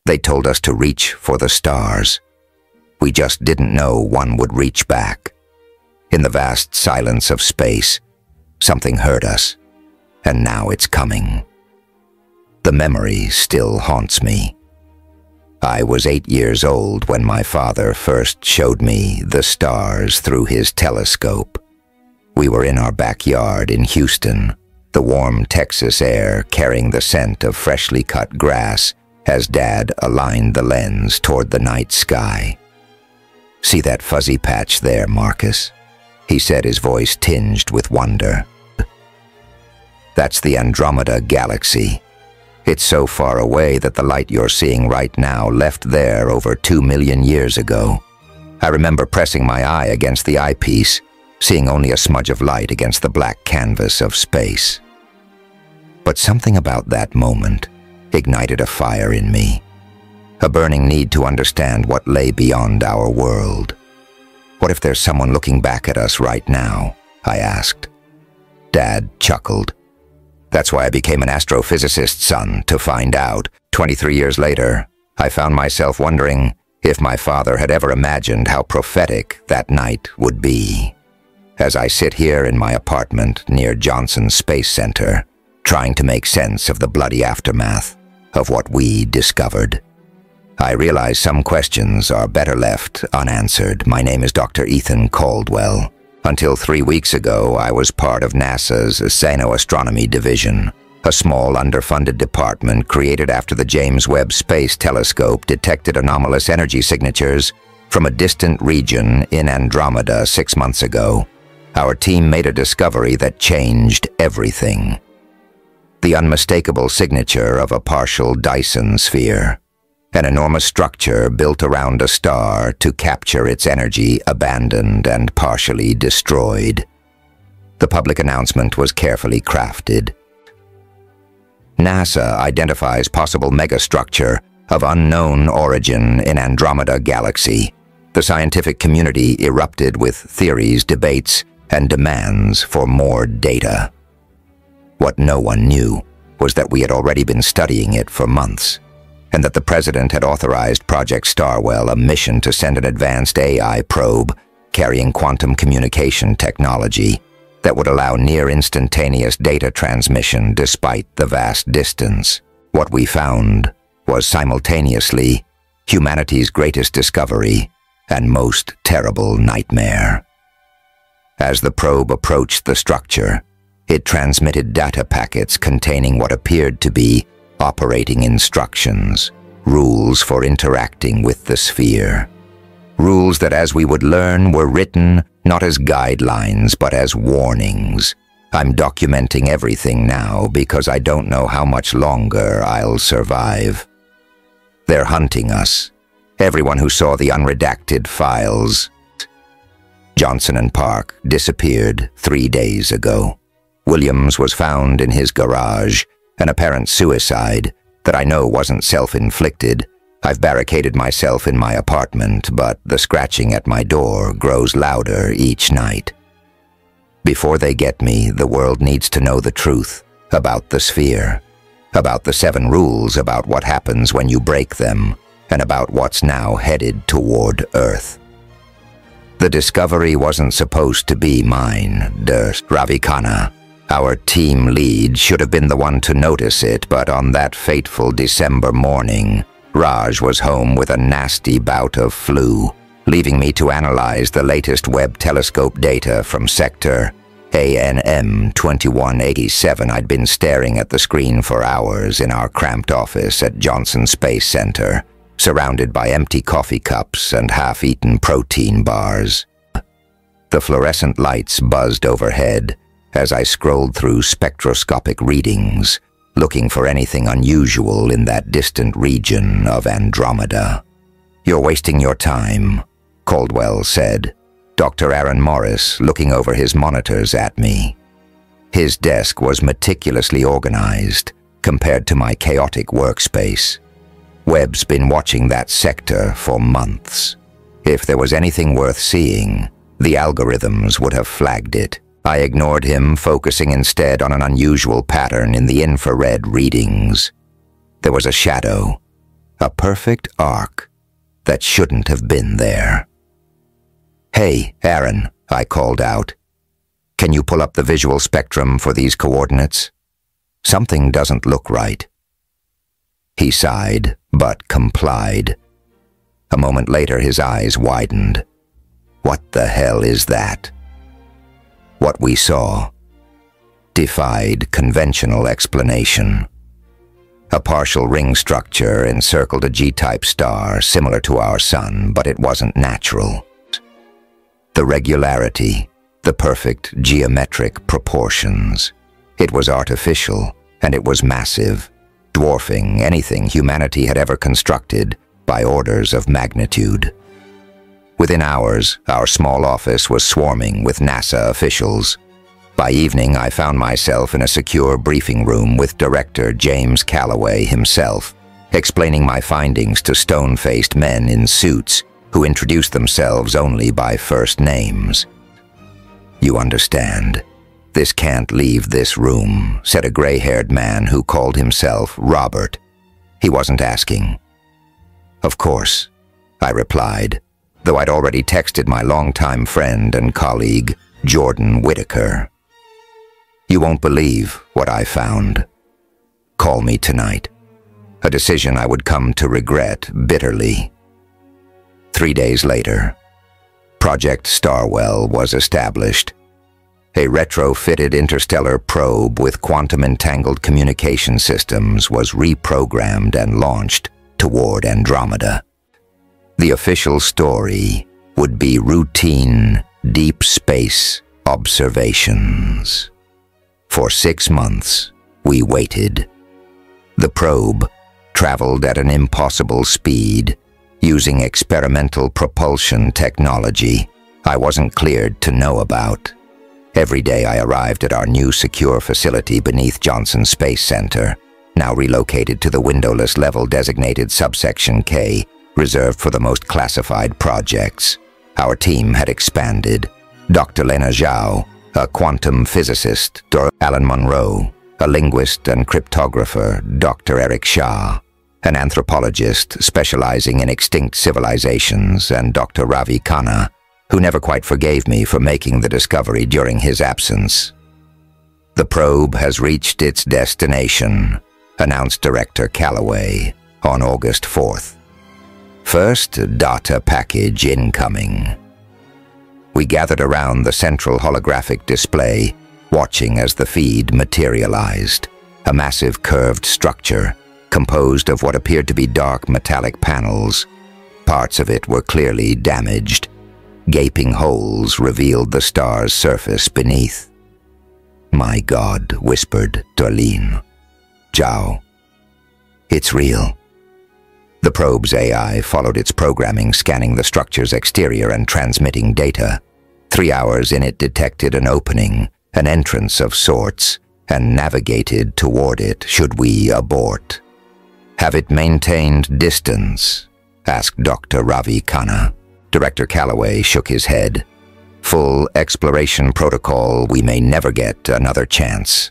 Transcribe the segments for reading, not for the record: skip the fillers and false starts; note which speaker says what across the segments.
Speaker 1: They told us to reach for the stars. We just didn't know one would reach back. In the vast silence of space, something heard us, and now it's coming. The memory still haunts me. I was 8 years old when my father first showed me the stars through his telescope. We were in our backyard in Houston, the warm Texas air carrying the scent of freshly cut grass as Dad aligned the lens toward the night sky. "See that fuzzy patch there, Marcus?" he said, his voice tinged with wonder. "That's the Andromeda galaxy. It's so far away that the light you're seeing right now left there over 2 million years ago." I remember pressing my eye against the eyepiece, seeing only a smudge of light against the black canvas of space. But something about that moment ignited a fire in me, a burning need to understand what lay beyond our world. "What if there's someone looking back at us right now?" I asked. Dad chuckled. "That's why I became an astrophysicist, son, to find out." 23 years later, I found myself wondering if my father had ever imagined how prophetic that night would be. As I sit here in my apartment near Johnson Space Center, trying to make sense of the bloody aftermath of what we discovered, I realize some questions are better left unanswered. My name is Dr. Ethan Caldwell. Until 3 weeks ago, I was part of NASA's Oceanoastronomy Division, a small underfunded department created after the James Webb Space Telescope detected anomalous energy signatures from a distant region in Andromeda 6 months ago. Our team made a discovery that changed everything. The unmistakable signature of a partial Dyson sphere, an enormous structure built around a star to capture its energy, abandoned and partially destroyed. The public announcement was carefully crafted. NASA identifies possible megastructure of unknown origin in Andromeda galaxy. The scientific community erupted with theories, debates, and demands for more data. What no one knew was that we had already been studying it for months, and that the President had authorized Project Starwell, a mission to send an advanced AI probe carrying quantum communication technology that would allow near-instantaneous data transmission despite the vast distance. What we found was simultaneously humanity's greatest discovery and most terrible nightmare. As the probe approached the structure, it transmitted data packets containing what appeared to be operating instructions, rules for interacting with the sphere. Rules that, as we would learn, were written not as guidelines but as warnings. I'm documenting everything now because I don't know how much longer I'll survive. They're hunting us. Everyone who saw the unredacted files. Johnson and Park disappeared 3 days ago. Williams was found in his garage, an apparent suicide that I know wasn't self-inflicted. I've barricaded myself in my apartment, but the scratching at my door grows louder each night. Before they get me, the world needs to know the truth about the sphere, about the 7 rules, about what happens when you break them, and about what's now headed toward Earth. The discovery wasn't supposed to be mine. Ravikana, our team lead, should have been the one to notice it, but on that fateful December morning, Raj was home with a nasty bout of flu, leaving me to analyze the latest Webb telescope data from sector ANM 2187. I'd been staring at the screen for hours in our cramped office at Johnson Space Center, surrounded by empty coffee cups and half-eaten protein bars. The fluorescent lights buzzed overhead as I scrolled through spectroscopic readings, looking for anything unusual in that distant region of Andromeda. "You're wasting your time," Caldwell said, Dr. Aaron Morris looking over his monitors at me. His desk was meticulously organized compared to my chaotic workspace. Webb's been watching that sector for months. If there was anything worth seeing, the algorithms would have flagged it. I ignored him, focusing instead on an unusual pattern in the infrared readings. There was a shadow, A perfect arc that shouldn't have been there. "Hey, Aaron," I called out. "Can you pull up the visual spectrum for these coordinates? Something doesn't look right." He sighed, but complied. A moment later, his eyes widened. "What the hell is that?" What we saw defied conventional explanation. A partial ring structure encircled a G-type star similar to our sun, but it wasn't natural. The regularity, the perfect geometric proportions. It was artificial, and it was massive, dwarfing anything humanity had ever constructed by orders of magnitude. Within hours, our small office was swarming with NASA officials. By evening, I found myself in a secure briefing room with Director James Calloway himself, explaining my findings to stone-faced men in suits who introduced themselves only by first names. "You understand, this can't leave this room," said a gray-haired man who called himself Robert. He wasn't asking. "Of course," I replied, though I'd already texted my longtime friend and colleague, Jordan Whitaker. "You won't believe what I found. Call me tonight." A decision I would come to regret bitterly. 3 days later, Project Starwell was established. A retrofitted interstellar probe with quantum-entangled communication systems was reprogrammed and launched toward Andromeda. The official story would be routine deep space observations. For 6 months, we waited. The probe traveled at an impossible speed, using experimental propulsion technology I wasn't cleared to know about. Every day I arrived at our new secure facility beneath Johnson Space Center, now relocated to the windowless level designated Subsection K, reserved for the most classified projects. Our team had expanded. Dr. Lena Zhao, a quantum physicist, Alan Monroe, a linguist and cryptographer, Dr. Eric Shah, an anthropologist specializing in extinct civilizations, and Dr. Ravi Khanna, who never quite forgave me for making the discovery during his absence. "The probe has reached its destination," announced Director Calloway on August 4th. "First data package incoming." We gathered around the central holographic display, watching as the feed materialized. A massive curved structure, composed of what appeared to be dark metallic panels. Parts of it were clearly damaged. Gaping holes revealed the star's surface beneath. "My God," whispered Darlene. "Zhao, it's real." The probe's AI followed its programming, scanning the structure's exterior and transmitting data. 3 hours in, it detected an opening, an entrance of sorts, and navigated toward it should we abort. "Have it maintained distance?" asked Dr. Ravi Khanna. Director Calloway shook his head. "Full exploration protocol, we may never get another chance."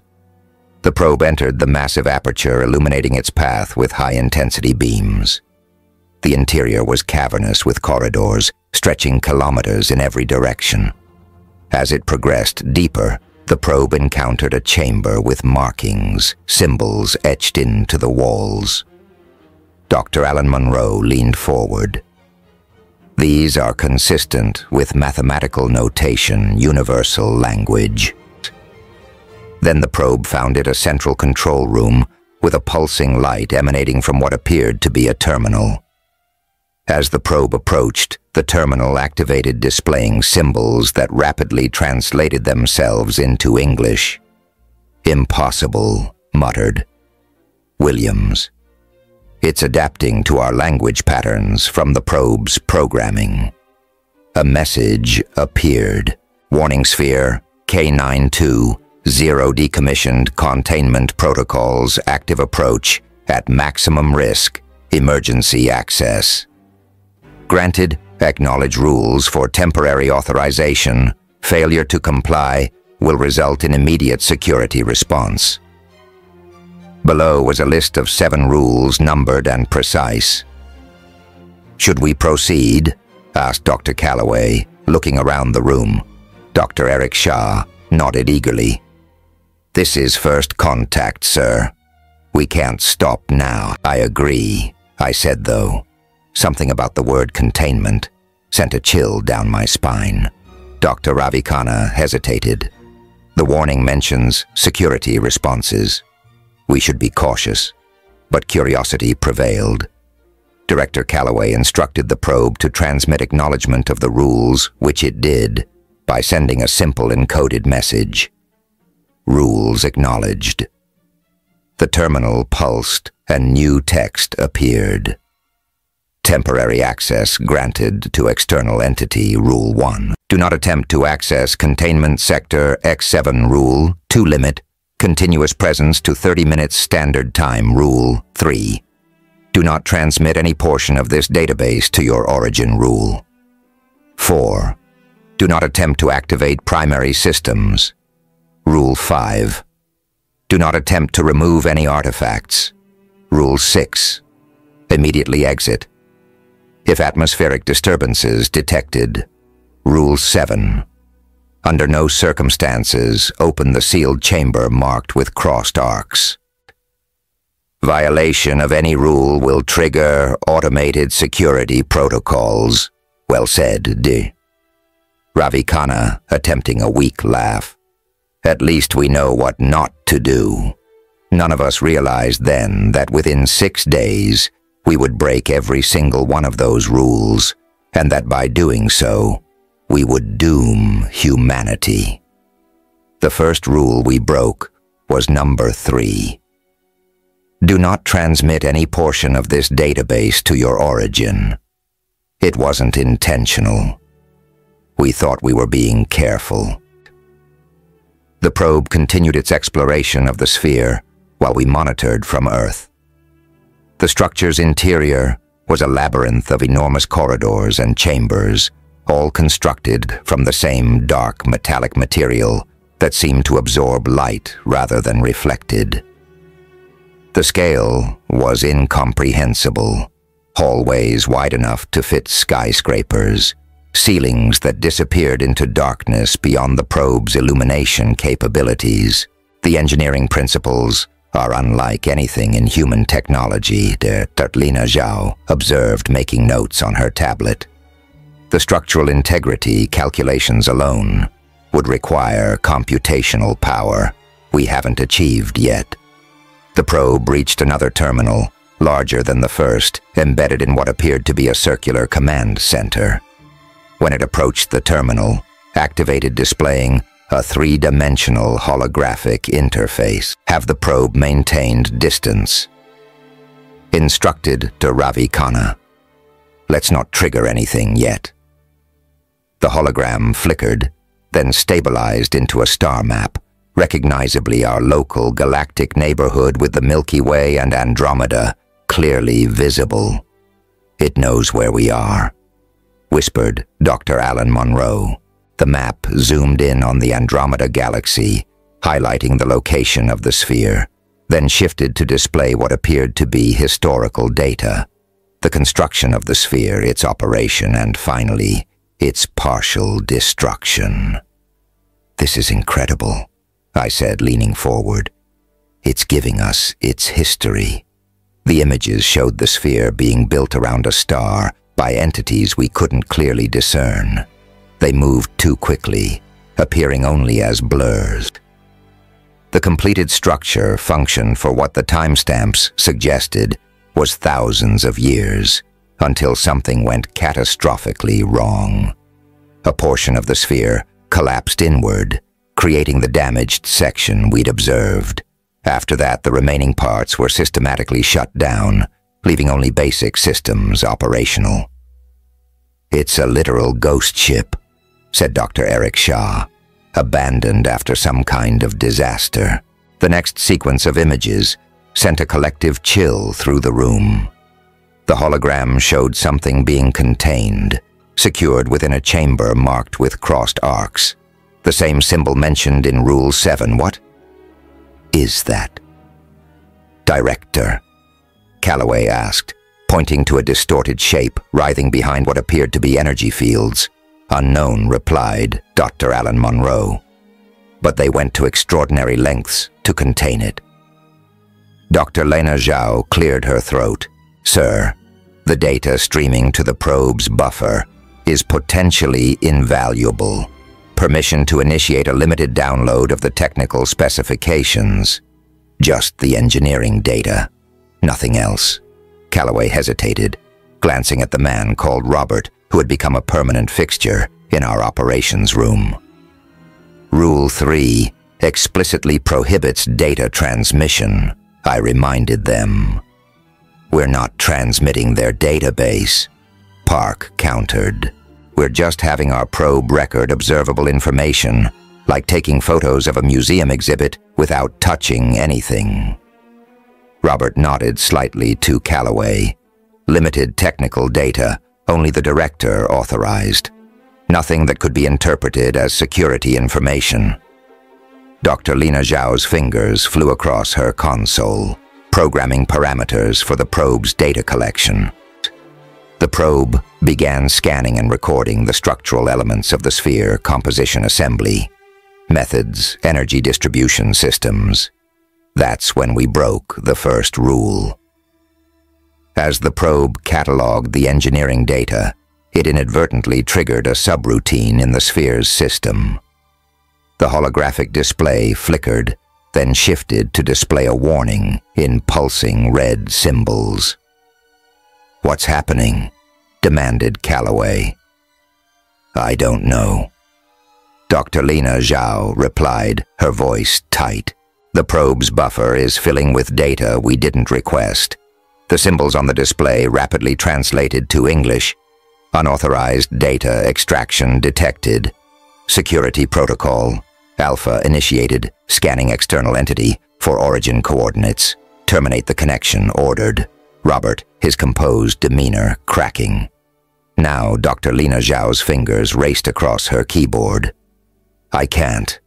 Speaker 1: The probe entered the massive aperture, illuminating its path with high-intensity beams. The interior was cavernous with corridors stretching kilometers in every direction. As it progressed deeper, the probe encountered a chamber with markings, symbols etched into the walls. Dr. Alan Monroe leaned forward. "These are consistent with mathematical notation, universal language." Then the probe found it a central control room with a pulsing light emanating from what appeared to be a terminal. As the probe approached, the terminal activated, displaying symbols that rapidly translated themselves into English. "Impossible," muttered Williams. "It's adapting to our language patterns from the probe's programming." A message appeared. "Warning sphere, K92, 0 decommissioned containment protocols, active approach, at maximum risk, emergency access. Granted, acknowledge rules for temporary authorization. Failure to comply will result in immediate security response." Below was a list of 7 rules, numbered and precise. "Should we proceed?" asked Dr. Calloway, looking around the room. Dr. Eric Shah nodded eagerly. "This is first contact, sir. We can't stop now." "I agree," I said, though. Something about the word containment sent a chill down my spine. Dr. Ravikant hesitated. "The warning mentions security responses. We should be cautious." But curiosity prevailed. Director Calloway instructed the probe to transmit acknowledgement of the rules, which it did, by sending a simple encoded message. "Rules acknowledged." The terminal pulsed and new text appeared. "Temporary access granted to external entity, Rule 1. Do not attempt to access Containment Sector X7, Rule 2. Limit continuous presence to 30 minutes standard time, Rule 3. Do not transmit any portion of this database to your origin, Rule 4. Do not attempt to activate primary systems, Rule 5. Do not attempt to remove any artifacts, Rule 6. Immediately exit. If atmospheric disturbances detected, Rule 7. Under no circumstances open the sealed chamber marked with crossed arcs. Violation of any rule will trigger automated security protocols. Well said, D. Ravikant attempting a weak laugh. At least we know what not to do. None of us realized then that within 6 days we would break every single one of those rules, and that by doing so, we would doom humanity. The first rule we broke was number 3. Do not transmit any portion of this database to your origin. It wasn't intentional. We thought we were being careful. The probe continued its exploration of the sphere while we monitored from Earth. The structure's interior was a labyrinth of enormous corridors and chambers, all constructed from the same dark metallic material that seemed to absorb light rather than reflected. The scale was incomprehensible. Hallways wide enough to fit skyscrapers, ceilings that disappeared into darkness beyond the probe's illumination capabilities. The engineering principles are unlike anything in human technology, Tatlina Zhao observed, making notes on her tablet. The structural integrity calculations alone would require computational power we haven't achieved yet. The probe reached another terminal, larger than the first, embedded in what appeared to be a circular command center. When it approached the terminal, activated displaying a 3-dimensional holographic interface. Have the probe maintained distance. Instructed to Ravikant. Let's not trigger anything yet. The hologram flickered, then stabilized into a star map, recognizably our local galactic neighborhood with the Milky Way and Andromeda clearly visible. It knows where we are, whispered Dr. Alan Monroe. The map zoomed in on the Andromeda galaxy, highlighting the location of the sphere, then shifted to display what appeared to be historical data. The construction of the sphere, its operation, and finally, its partial destruction. This is incredible, I said, leaning forward. It's giving us its history. The images showed the sphere being built around a star by entities we couldn't clearly discern. They moved too quickly, appearing only as blurs. The completed structure functioned for what the timestamps suggested was thousands of years, until something went catastrophically wrong. A portion of the sphere collapsed inward, creating the damaged section we'd observed. After that, the remaining parts were systematically shut down, leaving only basic systems operational. It's a literal ghost ship, said Dr. Eric Shah, abandoned after some kind of disaster. The next sequence of images sent a collective chill through the room. The hologram showed something being contained, secured within a chamber marked with crossed arcs. The same symbol mentioned in Rule 7. What is that? Director?" Calloway asked, pointing to a distorted shape writhing behind what appeared to be energy fields. "Unknown," replied Dr. Alan Monroe. "But they went to extraordinary lengths to contain it." Dr. Lena Zhao cleared her throat. "Sir, the data streaming to the probe's buffer is potentially invaluable. Permission to initiate a limited download of the technical specifications. Just the engineering data, nothing else." Calloway hesitated, glancing at the man called Robert, who had become a permanent fixture in our operations room. "Rule 3 explicitly prohibits data transmission," I reminded them. "We're not transmitting their database," Park countered. "We're just having our probe record observable information, like taking photos of a museum exhibit without touching anything." Robert nodded slightly to Calloway. "Limited technical data, only the director authorized. Nothing that could be interpreted as security information." Dr. Lena Zhao's fingers flew across her console, programming parameters for the probe's data collection. The probe began scanning and recording the structural elements of the sphere composition assembly, methods, energy distribution systems. That's when we broke the first rule. As the probe cataloged the engineering data, it inadvertently triggered a subroutine in the sphere's system. The holographic display flickered, then shifted to display a warning in pulsing red symbols. "What's happening?" demanded Calloway. "I don't know." Dr. Lena Zhao replied, her voice tight. "The probe's buffer is filling with data we didn't request. The symbols on the display rapidly translated to English. Unauthorized data extraction detected. Security protocol. Alpha initiated. Scanning external entity for origin coordinates. Terminate the connection ordered." Robert, his composed demeanor cracking. Now Dr. Lena Zhao's fingers raced across her keyboard. "I can't.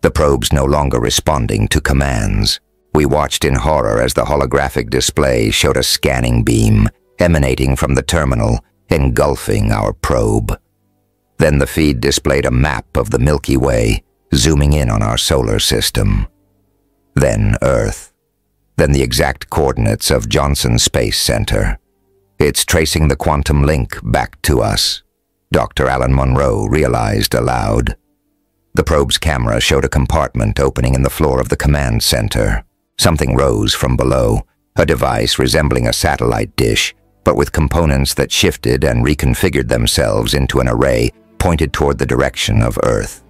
Speaker 1: The probe's no longer responding to commands." We watched in horror as the holographic display showed a scanning beam emanating from the terminal, engulfing our probe. Then the feed displayed a map of the Milky Way, zooming in on our solar system. Then Earth. Then the exact coordinates of Johnson Space Center. "It's tracing the quantum link back to us," Dr. Alan Monroe realized aloud. The probe's camera showed a compartment opening in the floor of the command center. Something rose from below, a device resembling a satellite dish, but with components that shifted and reconfigured themselves into an array pointed toward the direction of Earth.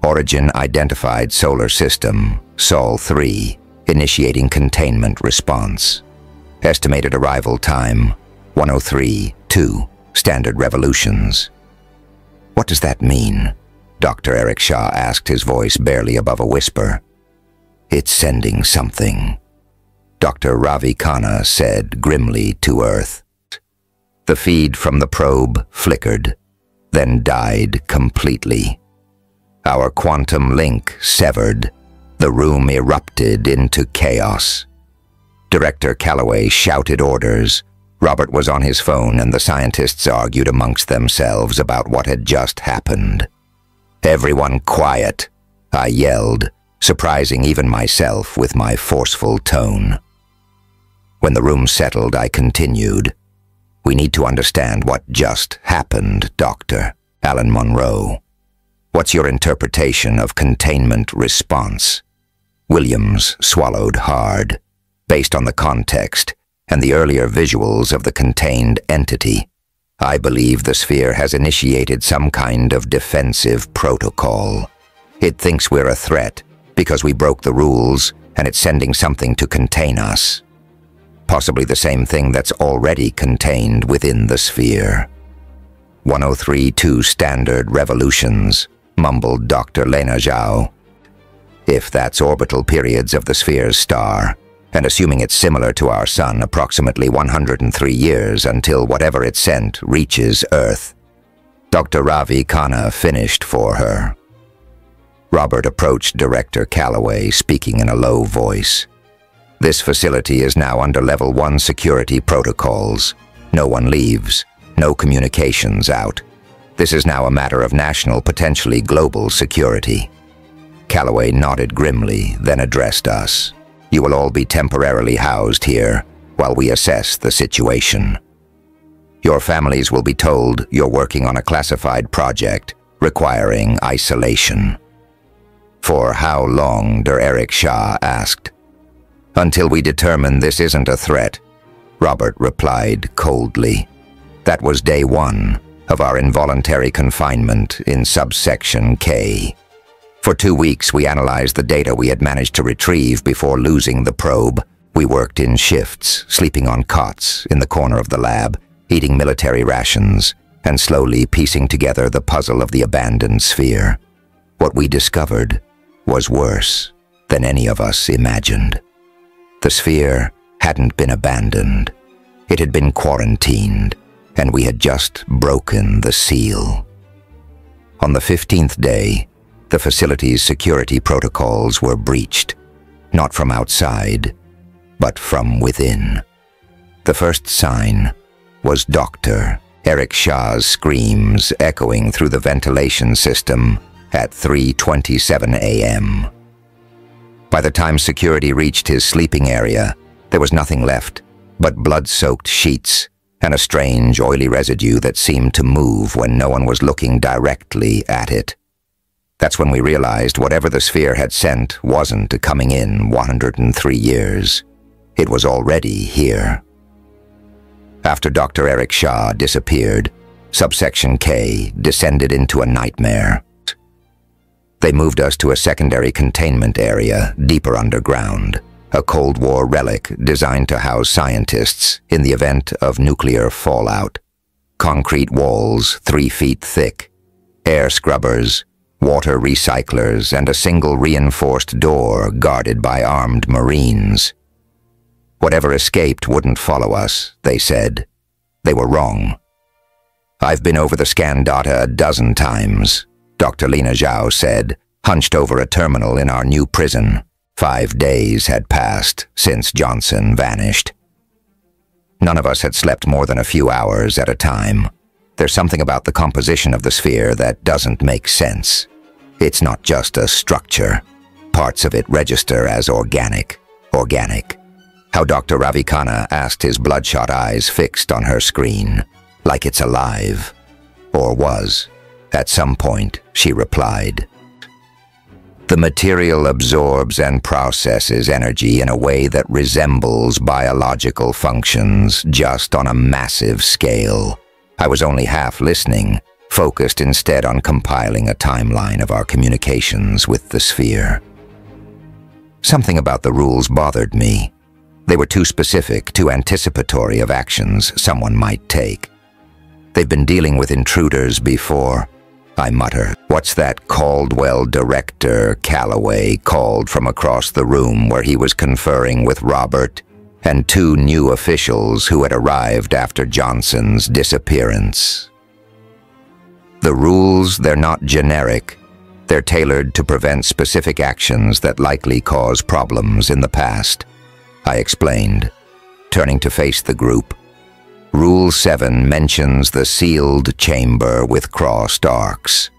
Speaker 1: "Origin identified solar system, Sol 3, initiating containment response. Estimated arrival time, 103.2 standard revolutions." "What does that mean?" Dr. Eric Shaw asked, his voice barely above a whisper. "It's sending something," Dr. Ravi Khanna said grimly to Earth. The feed from the probe flickered, then died completely. Our quantum link severed. The room erupted into chaos. Director Calloway shouted orders. Robert was on his phone and the scientists argued amongst themselves about what had just happened. "Everyone quiet," I yelled, surprising even myself with my forceful tone. When the room settled, I continued. "We need to understand what just happened, Dr. Alan Monroe. What's your interpretation of containment response?" Williams swallowed hard. "Based on the context and the earlier visuals of the contained entity, I believe the sphere has initiated some kind of defensive protocol. It thinks we're a threat because we broke the rules and it's sending something to contain us. Possibly the same thing that's already contained within the sphere." 103.2 standard revolutions, mumbled Dr. Lena Zhao. "If that's orbital periods of the sphere's star, and assuming it's similar to our sun, approximately 103 years until whatever it sent reaches Earth." Dr. Ravi Khanna finished for her. Robert approached Director Calloway, speaking in a low voice. This facility is now under Level 1 security protocols. No one leaves, no communications out. This is now a matter of national, potentially global security. Calloway nodded grimly, then addressed us. You will all be temporarily housed here while we assess the situation. Your families will be told you're working on a classified project requiring isolation. For how long, Eric Shah asked. Until we determine this isn't a threat, Robert replied coldly. That was day 1 of our involuntary confinement in subsection K. For 2 weeks, we analyzed the data we had managed to retrieve before losing the probe. We worked in shifts, sleeping on cots in the corner of the lab, eating military rations, and slowly piecing together the puzzle of the abandoned sphere. What we discovered was worse than any of us imagined. The sphere hadn't been abandoned. It had been quarantined, and we had just broken the seal. On the 15th day, the facility's security protocols were breached, not from outside, but from within. The first sign was Dr. Eric Shah's screams echoing through the ventilation system at 3:27 a.m. By the time security reached his sleeping area, there was nothing left but blood-soaked sheets and a strange, oily residue that seemed to move when no one was looking directly at it. That's when we realized whatever the sphere had sent wasn't coming in 103 years. It was already here. After Dr. Eric Shah disappeared, subsection K descended into a nightmare. They moved us to a secondary containment area deeper underground, a Cold War relic designed to house scientists in the event of nuclear fallout. Concrete walls 3 feet thick, air scrubbers, water recyclers, and a single reinforced door guarded by armed Marines. Whatever escaped wouldn't follow us, they said. They were wrong. I've been over the scan data a dozen times, Dr. Lina Zhao said, hunched over a terminal in our new prison. 5 days had passed since Johnson vanished. None of us had slept more than a few hours at a time. There's something about the composition of the sphere that doesn't make sense. It's not just a structure. Parts of it register as organic. How Dr. Ravikant asked, his bloodshot eyes fixed on her screen, like it's alive. Or was. At some point, she replied. The material absorbs and processes energy in a way that resembles biological functions, just on a massive scale. I was only half listening, focused instead on compiling a timeline of our communications with the sphere. Something about the rules bothered me. They were too specific, too anticipatory of actions someone might take. They've been dealing with intruders before, I mutter. What's that Caldwell director, Calloway, called from across the room where he was conferring with Robert and 2 new officials who had arrived after Johnson's disappearance. The rules, they're not generic. They're tailored to prevent specific actions that likely cause problems in the past, I explained, turning to face the group. Rule 7 mentions the sealed chamber with crossed arcs.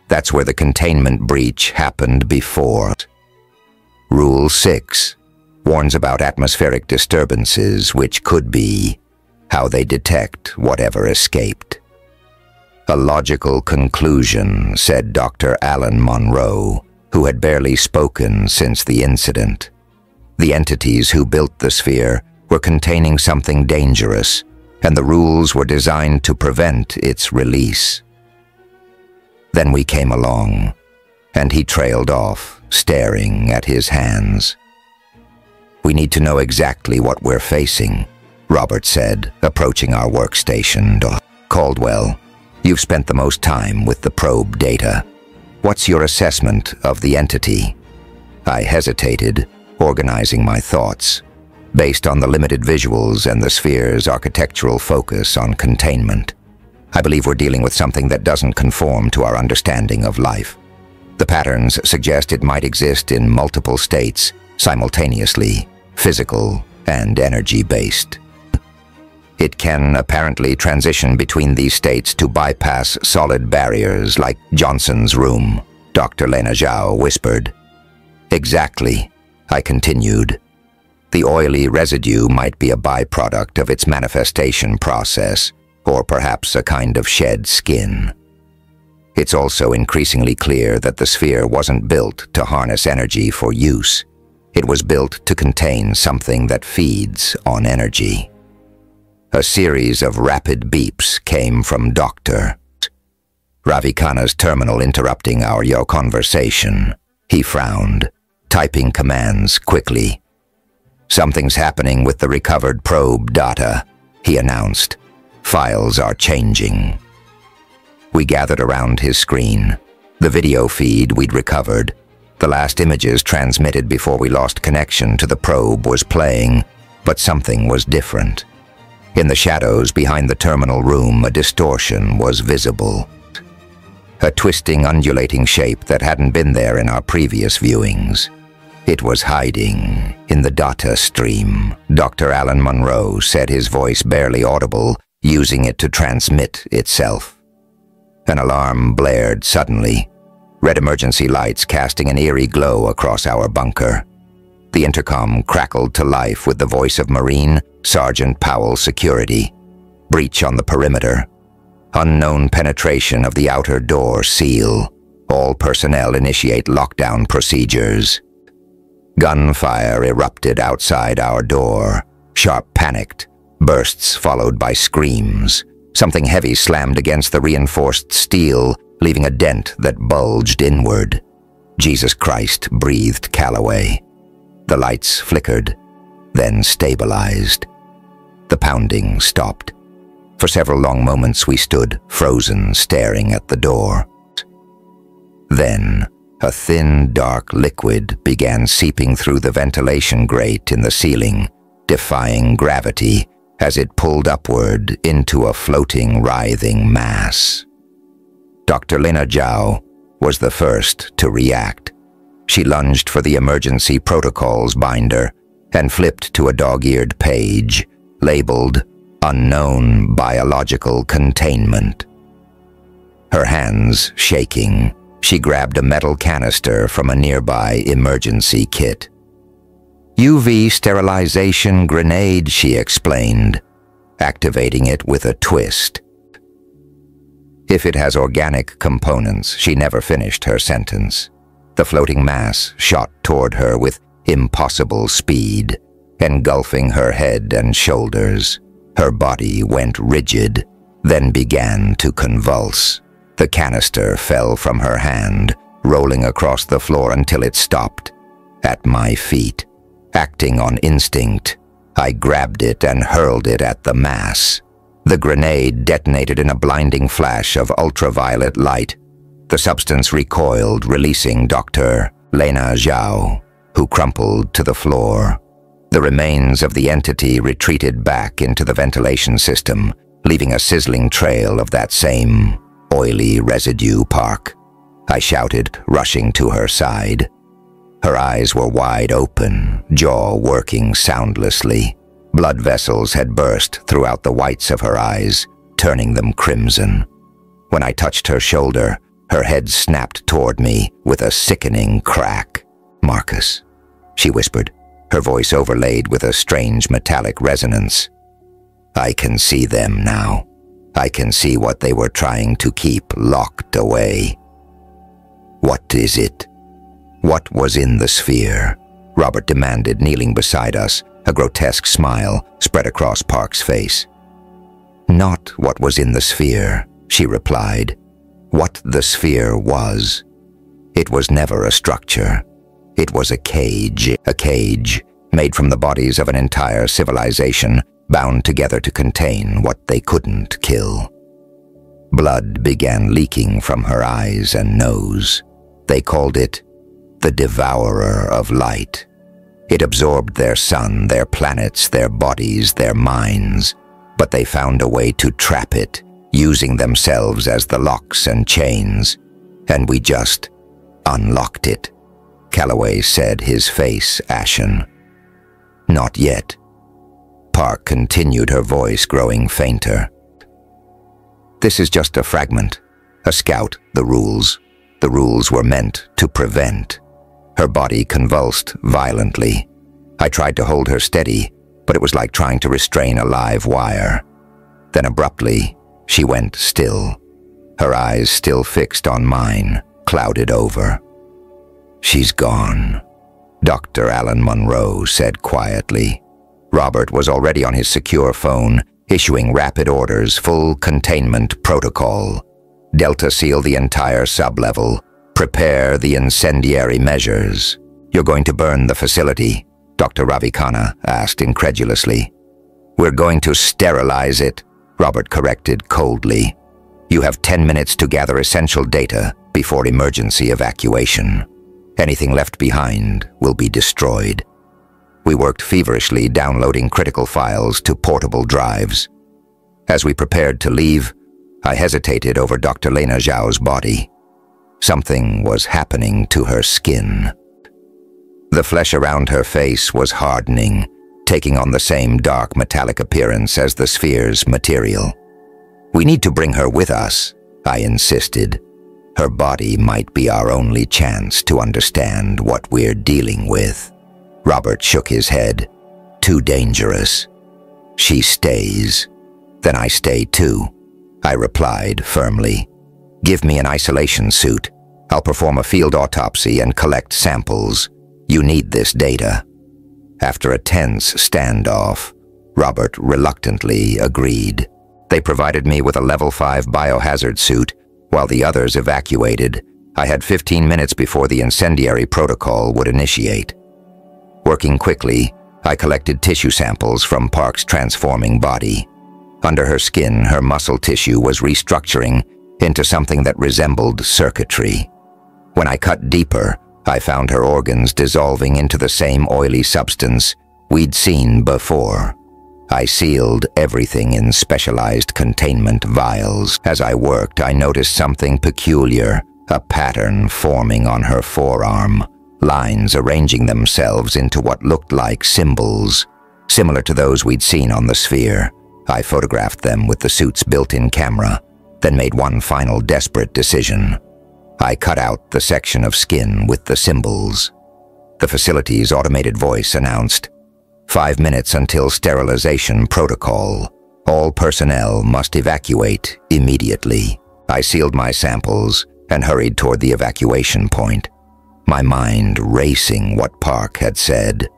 Speaker 1: That's where the containment breach happened before. Rule 6 warns about atmospheric disturbances, which could be how they detect whatever escaped. A logical conclusion, said Dr. Alan Monroe, who had barely spoken since the incident. The entities who built the sphere were containing something dangerous, and the rules were designed to prevent its release. Then we came along, and he trailed off, staring at his hands. We need to know exactly what we're facing, Robert said, approaching our workstation. Caldwell, you've spent the most time with the probe data. What's your assessment of the entity? I hesitated, organizing my thoughts, based on the limited visuals and the sphere's architectural focus on containment. I believe we're dealing with something that doesn't conform to our understanding of life. The patterns suggest it might exist in multiple states simultaneously, physical and energy-based. It can apparently transition between these states to bypass solid barriers like Johnson's room, Dr. Lena Zhao whispered. Exactly, I continued. The oily residue might be a byproduct of its manifestation process, or perhaps a kind of shed skin. It's also increasingly clear that the sphere wasn't built to harness energy for use. It was built to contain something that feeds on energy. A series of rapid beeps came from Dr. Ravikana's terminal interrupting our conversation. He frowned, typing commands quickly. Something's happening with the recovered probe data, he announced. Files are changing. We gathered around his screen. The video feed we'd recovered, the last images transmitted before we lost connection to the probe, was playing, but something was different. In the shadows behind the terminal room, a distortion was visible. A twisting, undulating shape that hadn't been there in our previous viewings. It was hiding in the data stream. Dr. Alan Monroe said, his voice barely audible, using it to transmit itself. An alarm blared suddenly, red emergency lights casting an eerie glow across our bunker. The intercom crackled to life with the voice of Marine Sergeant Powell Security. Breach on the perimeter. Unknown penetration of the outer door seal. All personnel initiate lockdown procedures. Gunfire erupted outside our door. Sharp panicked. Bursts followed by screams. Something heavy slammed against the reinforced steel, leaving a dent that bulged inward. Jesus Christ, breathed Calloway. The lights flickered, then stabilized. The pounding stopped. For several long moments we stood, frozen, staring at the door. Then, a thin, dark liquid began seeping through the ventilation grate in the ceiling, defying gravity as it pulled upward into a floating, writhing mass. Dr. Lena Zhao was the first to react. She lunged for the emergency protocols binder and flipped to a dog-eared page labeled Unknown Biological Containment. Her hands shaking, she grabbed a metal canister from a nearby emergency kit. UV sterilization grenade, she explained, activating it with a twist. If it has organic components, she never finished her sentence. The floating mass shot toward her with impossible speed, engulfing her head and shoulders. Her body went rigid, then began to convulse. The canister fell from her hand, rolling across the floor until it stopped at my feet. Acting on instinct, I grabbed it and hurled it at the mass. The grenade detonated in a blinding flash of ultraviolet light. The substance recoiled, releasing Dr. Lena Zhao, who crumpled to the floor. The remains of the entity retreated back into the ventilation system, leaving a sizzling trail of that same oily residue park. I shouted, rushing to her side. Her eyes were wide open, jaw working soundlessly. Blood vessels had burst throughout the whites of her eyes, turning them crimson. When I touched her shoulder, her head snapped toward me with a sickening crack. "Marcus," she whispered, her voice overlaid with a strange metallic resonance. "I can see them now. I can see what they were trying to keep locked away." "What is it? What was in the sphere?" Robert demanded, kneeling beside us, a grotesque smile spread across Park's face. "Not what was in the sphere," she replied. "What the sphere was. It was never a structure. It was a cage made from the bodies of an entire civilization, bound together to contain what they couldn't kill." Blood began leaking from her eyes and nose. They called it the Devourer of Light. It absorbed their sun, their planets, their bodies, their minds, but they found a way to trap it, using themselves as the locks and chains, and we just unlocked it, Calloway said, his face ashen. Not yet. Park continued, her voice growing fainter. This is just a fragment. A scout, the rules. The rules were meant to prevent. Her body convulsed violently. I tried to hold her steady, but it was like trying to restrain a live wire. Then abruptly, she went still. Her eyes still fixed on mine, clouded over. She's gone, Dr. Alan Monroe said quietly. Robert was already on his secure phone, issuing rapid orders, full containment protocol. Delta seal the entire sublevel. Prepare the incendiary measures. You're going to burn the facility, Dr. Ravikana asked incredulously. We're going to sterilize it, Robert corrected coldly. You have 10 minutes to gather essential data before emergency evacuation. Anything left behind will be destroyed. We worked feverishly, downloading critical files to portable drives. As we prepared to leave, I hesitated over Dr. Lena Zhao's body. Something was happening to her skin. The flesh around her face was hardening, taking on the same dark metallic appearance as the sphere's material. We need to bring her with us, I insisted. Her body might be our only chance to understand what we're dealing with. Robert shook his head. Too dangerous. She stays. Then I stay too, I replied firmly. Give me an isolation suit. I'll perform a field autopsy and collect samples. You need this data. After a tense standoff, Robert reluctantly agreed. They provided me with a level 5 biohazard suit. While the others evacuated, I had 15 minutes before the incendiary protocol would initiate. Working quickly, I collected tissue samples from Park's transforming body. Under her skin, her muscle tissue was restructuring into something that resembled circuitry. When I cut deeper, I found her organs dissolving into the same oily substance we'd seen before. I sealed everything in specialized containment vials. As I worked, I noticed something peculiar, a pattern forming on her forearm, lines arranging themselves into what looked like symbols, similar to those we'd seen on the sphere. I photographed them with the suit's built-in camera, then made one final desperate decision. I cut out the section of skin with the symbols. The facility's automated voice announced, 5 minutes until sterilization protocol. All personnel must evacuate immediately. I sealed my samples and hurried toward the evacuation point, my mind racing what Park had said,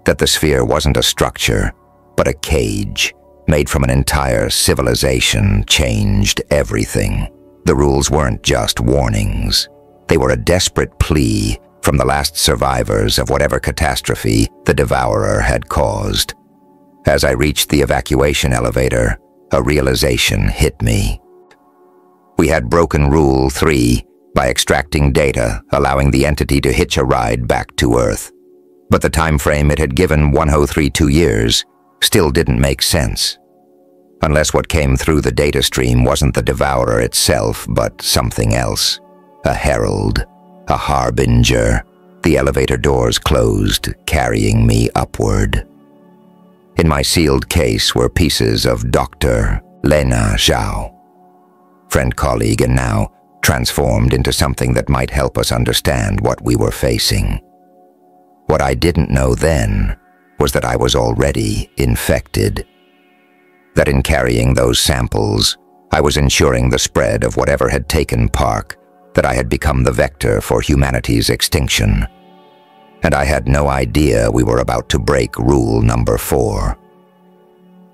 Speaker 1: that the sphere wasn't a structure, but a cage made from an entire civilization changed everything. The rules weren't just warnings. They were a desperate plea from the last survivors of whatever catastrophe the Devourer had caused. As I reached the evacuation elevator, a realization hit me. We had broken Rule 3 by extracting data, allowing the entity to hitch a ride back to Earth. But the time frame it had given 1032 years still didn't make sense. Unless what came through the data stream wasn't the Devourer itself, but something else. A herald. A harbinger. The elevator doors closed, carrying me upward. In my sealed case were pieces of Dr. Lena Zhao, friend-colleague, and now transformed into something that might help us understand what we were facing. What I didn't know then was that I was already infected. That in carrying those samples, I was ensuring the spread of whatever had taken Park, that I had become the vector for humanity's extinction. And I had no idea we were about to break rule number 4.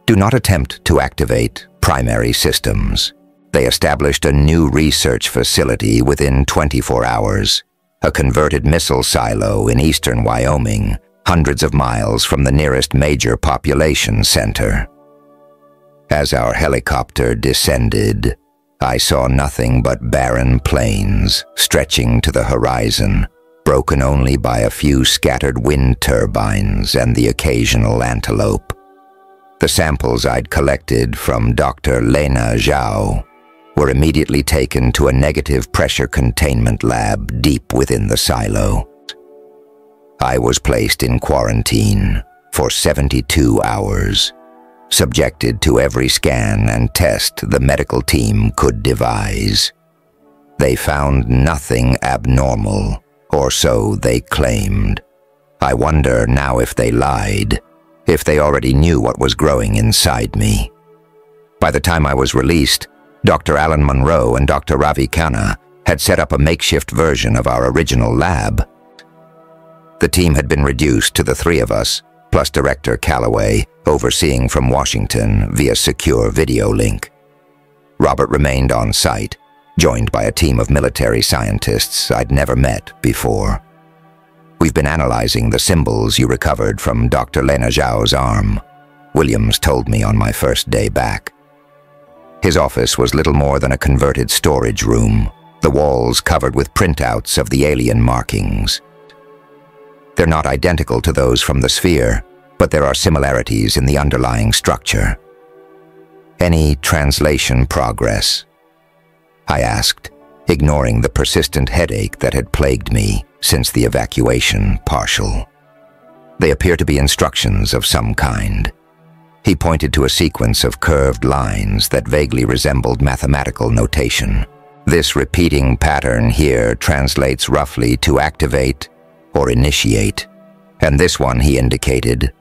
Speaker 1: Do not attempt to activate primary systems. They established a new research facility within 24 hours, a converted missile silo in eastern Wyoming, hundreds of miles from the nearest major population center. As our helicopter descended, I saw nothing but barren plains stretching to the horizon, broken only by a few scattered wind turbines and the occasional antelope. The samples I'd collected from Dr. Lena Zhao were immediately taken to a negative pressure containment lab deep within the silo. I was placed in quarantine for 72 hours, subjected to every scan and test the medical team could devise. They found nothing abnormal, or so they claimed. I wonder now if they lied, if they already knew what was growing inside me. By the time I was released, Dr. Alan Monroe and Dr. Ravi Khanna had set up a makeshift version of our original lab. The team had been reduced to the three of us, plus Director Calloway, overseeing from Washington via secure video link. Robert remained on site, joined by a team of military scientists I'd never met before. We've been analyzing the symbols you recovered from Dr. Lena Zhao's arm, Williams told me on my first day back. His office was little more than a converted storage room, the walls covered with printouts of the alien markings. They're not identical to those from the sphere, but there are similarities in the underlying structure. Any translation progress? I asked, ignoring the persistent headache that had plagued me since the evacuation partial. They appear to be instructions of some kind. He pointed to a sequence of curved lines that vaguely resembled mathematical notation. This repeating pattern here translates roughly to activate or initiate, and this one he indicated.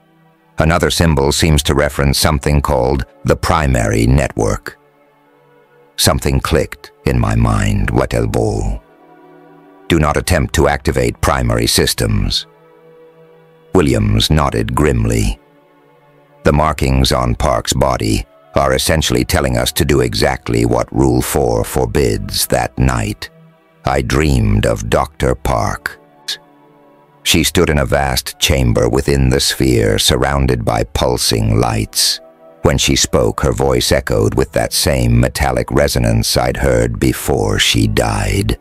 Speaker 1: Another symbol seems to reference something called the primary network. Something clicked in my mind, Wetelbo. Do not attempt to activate primary systems. Williams nodded grimly. The markings on Park's body are essentially telling us to do exactly what Rule 4 forbids that night. I dreamed of Dr. Park. She stood in a vast chamber within the sphere, surrounded by pulsing lights. When she spoke, her voice echoed with that same metallic resonance I'd heard before she died.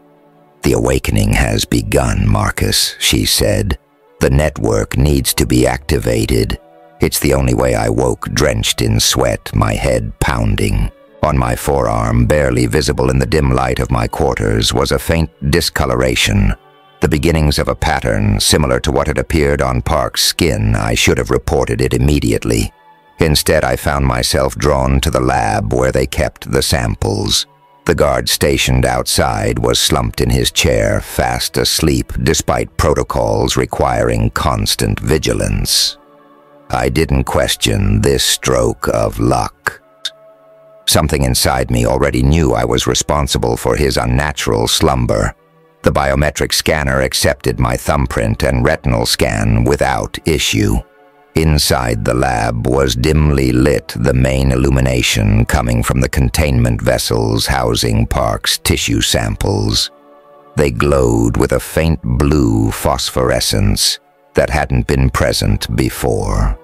Speaker 1: "The awakening has begun, Marcus," she said. "The network needs to be activated." It's the only way I woke, drenched in sweat, my head pounding. On my forearm, barely visible in the dim light of my quarters, was a faint discoloration. The beginnings of a pattern similar to what had appeared on Park's skin. I should have reported it immediately. Instead, I found myself drawn to the lab where they kept the samples. The guard stationed outside was slumped in his chair, fast asleep, despite protocols requiring constant vigilance. I didn't question this stroke of luck. Something inside me already knew I was responsible for his unnatural slumber. The biometric scanner accepted my thumbprint and retinal scan without issue. Inside the lab was dimly lit, the main illumination coming from the containment vessels housing Park's tissue samples. They glowed with a faint blue phosphorescence that hadn't been present before.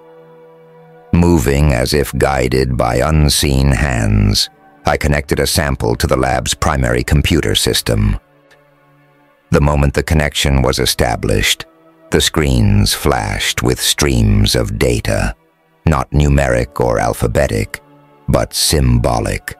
Speaker 1: Moving as if guided by unseen hands, I connected a sample to the lab's primary computer system. The moment the connection was established, the screens flashed with streams of data, not numeric or alphabetic, but symbolic.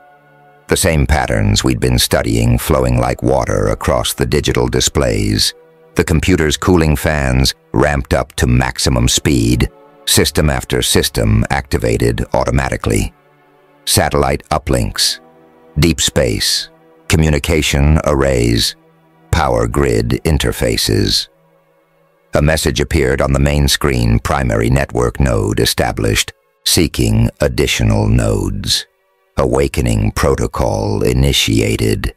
Speaker 1: The same patterns we'd been studying flowing like water across the digital displays. The computer's cooling fans ramped up to maximum speed, system after system activated automatically. Satellite uplinks, deep space, communication arrays, power grid interfaces. A message appeared on the main screen primary network node established, seeking additional nodes. Awakening protocol initiated.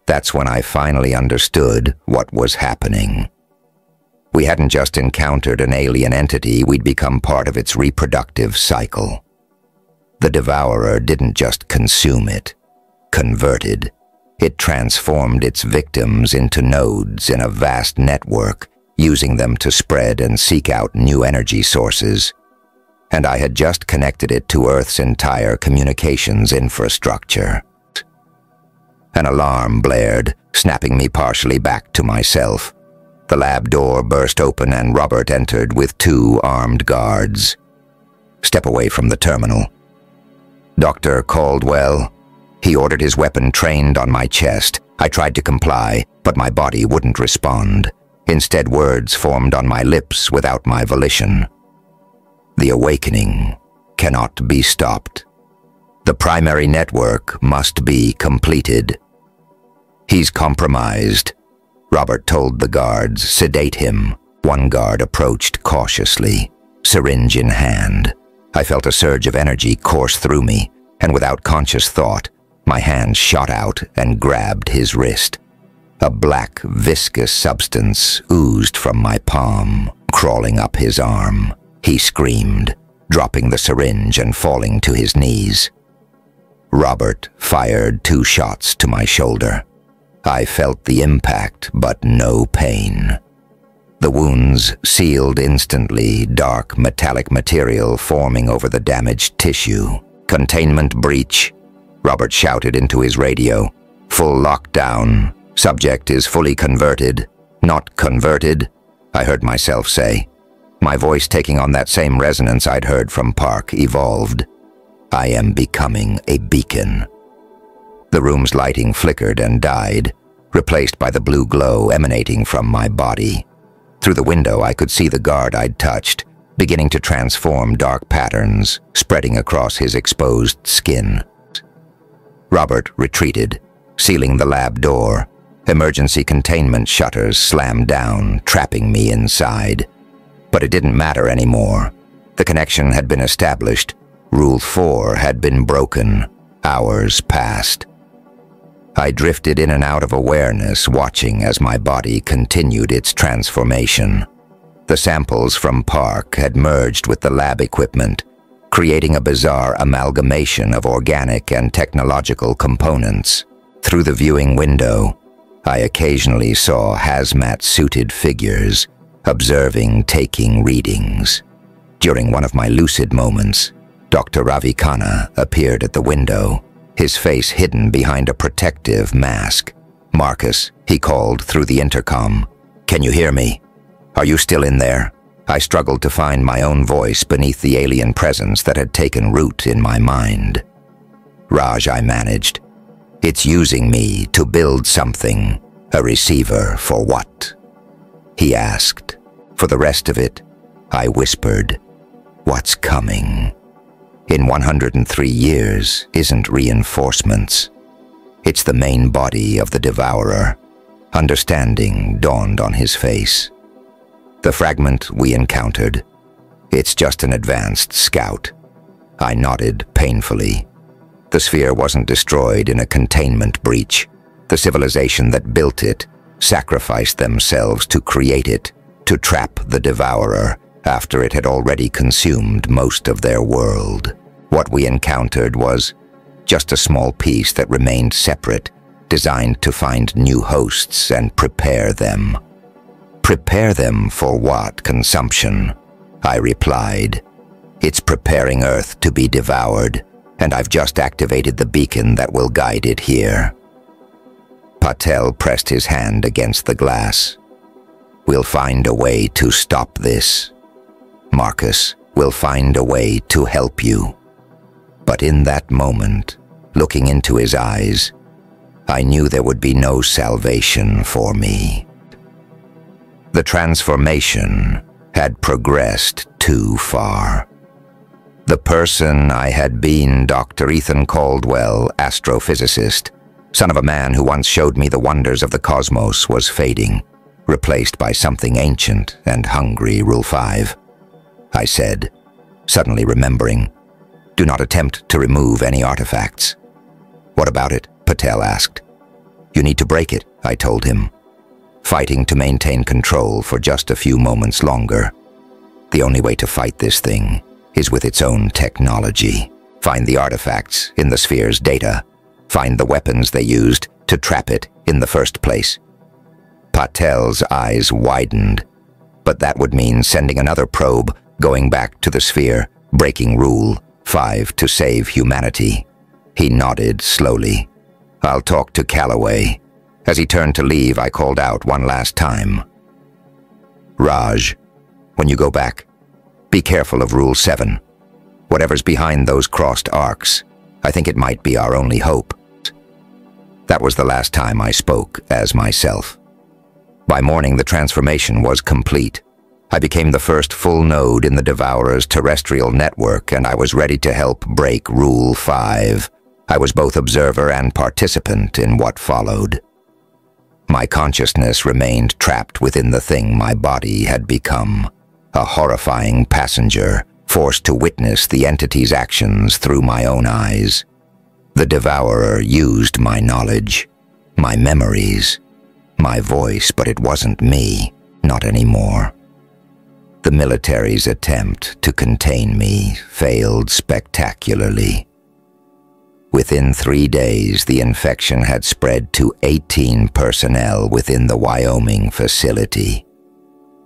Speaker 1: That's when I finally understood what was happening. We hadn't just encountered an alien entity, we'd become part of its reproductive cycle. The Devourer didn't just consume it, converted. It transformed its victims into nodes in a vast network, using them to spread and seek out new energy sources. And I had just connected it to Earth's entire communications infrastructure. An alarm blared, snapping me partially back to myself. The lab door burst open and Robert entered with 2 armed guards. "Step away from the terminal." "Dr. Caldwell." He ordered, his weapon trained on my chest. I tried to comply, but my body wouldn't respond. Instead, words formed on my lips without my volition. The awakening cannot be stopped. The primary network must be completed. He's compromised, Robert told the guards. Sedate him. One guard approached cautiously, syringe in hand. I felt a surge of energy course through me, and without conscious thought, my hand shot out and grabbed his wrist. A black, viscous substance oozed from my palm, crawling up his arm. He screamed, dropping the syringe and falling to his knees. Robert fired 2 shots to my shoulder. I felt the impact, but no pain. The wounds sealed instantly, dark metallic material forming over the damaged tissue. Containment breach, Robert shouted into his radio. Full lockdown. Subject is fully converted. Not converted, I heard myself say. My voice taking on that same resonance I'd heard from Park evolved. I am becoming a beacon. The room's lighting flickered and died, replaced by the blue glow emanating from my body. Through the window I could see the guard I'd touched, beginning to transform dark patterns, spreading across his exposed skin. Robert retreated, sealing the lab door. Emergency containment shutters slammed down, trapping me inside. But it didn't matter anymore. The connection had been established. Rule 4 had been broken. Hours passed. I drifted in and out of awareness, watching as my body continued its transformation. The samples from Park had merged with the lab equipment, creating a bizarre amalgamation of organic and technological components. Through the viewing window, I occasionally saw hazmat-suited figures, observing, taking readings. During one of my lucid moments, Dr. Ravikana appeared at the window, his face hidden behind a protective mask. "Marcus," he called through the intercom. "Can you hear me? Are you still in there?" I struggled to find my own voice beneath the alien presence that had taken root in my mind. "Raj," I managed. "It's using me to build something. A receiver for what?" He asked. For the rest of it, I whispered, "What's coming?" In 103 years isn't reinforcements. It's the main body of the Devourer. Understanding dawned on his face. The fragment we encountered. It's just an advanced scout. I nodded painfully. The sphere wasn't destroyed in a containment breach. The civilization that built it sacrificed themselves to create it, to trap the Devourer after it had already consumed most of their world. What we encountered was just a small piece that remained separate, designed to find new hosts and prepare them. "Prepare them for what? Consumption?" I replied. "It's preparing Earth to be devoured, and I've just activated the beacon that will guide it here." Patel pressed his hand against the glass. "We'll find a way to stop this. Marcus, we'll find a way to help you." But in that moment, looking into his eyes, I knew there would be no salvation for me. The transformation had progressed too far. The person I had been, Dr. Ethan Caldwell, astrophysicist, son of a man who once showed me the wonders of the cosmos, was fading, replaced by something ancient and hungry. Rule 5. I said, suddenly remembering, "Do not attempt to remove any artifacts." "What about it?" Patel asked. "You need to break it," I told him, fighting to maintain control for just a few moments longer. The only way to fight this thing is with its own technology. Find the artifacts in the sphere's data. Find the weapons they used to trap it in the first place. Patel's eyes widened, but that would mean sending another probe, going back to the sphere, breaking Rule 5 to save humanity. He nodded slowly. "I'll talk to Calloway." As he turned to leave, I called out one last time. "Raj, when you go back, be careful of Rule 7. Whatever's behind those crossed arcs, I think it might be our only hope." That was the last time I spoke as myself. By morning, the transformation was complete. I became the first full node in the Devourer's terrestrial network, and I was ready to help break Rule 5. I was both observer and participant in what followed. My consciousness remained trapped within the thing my body had become, a horrifying passenger, forced to witness the entity's actions through my own eyes. The Devourer used my knowledge, my memories, my voice, but it wasn't me, not anymore. The military's attempt to contain me failed spectacularly. Within 3 days, the infection had spread to 18 personnel within the Wyoming facility.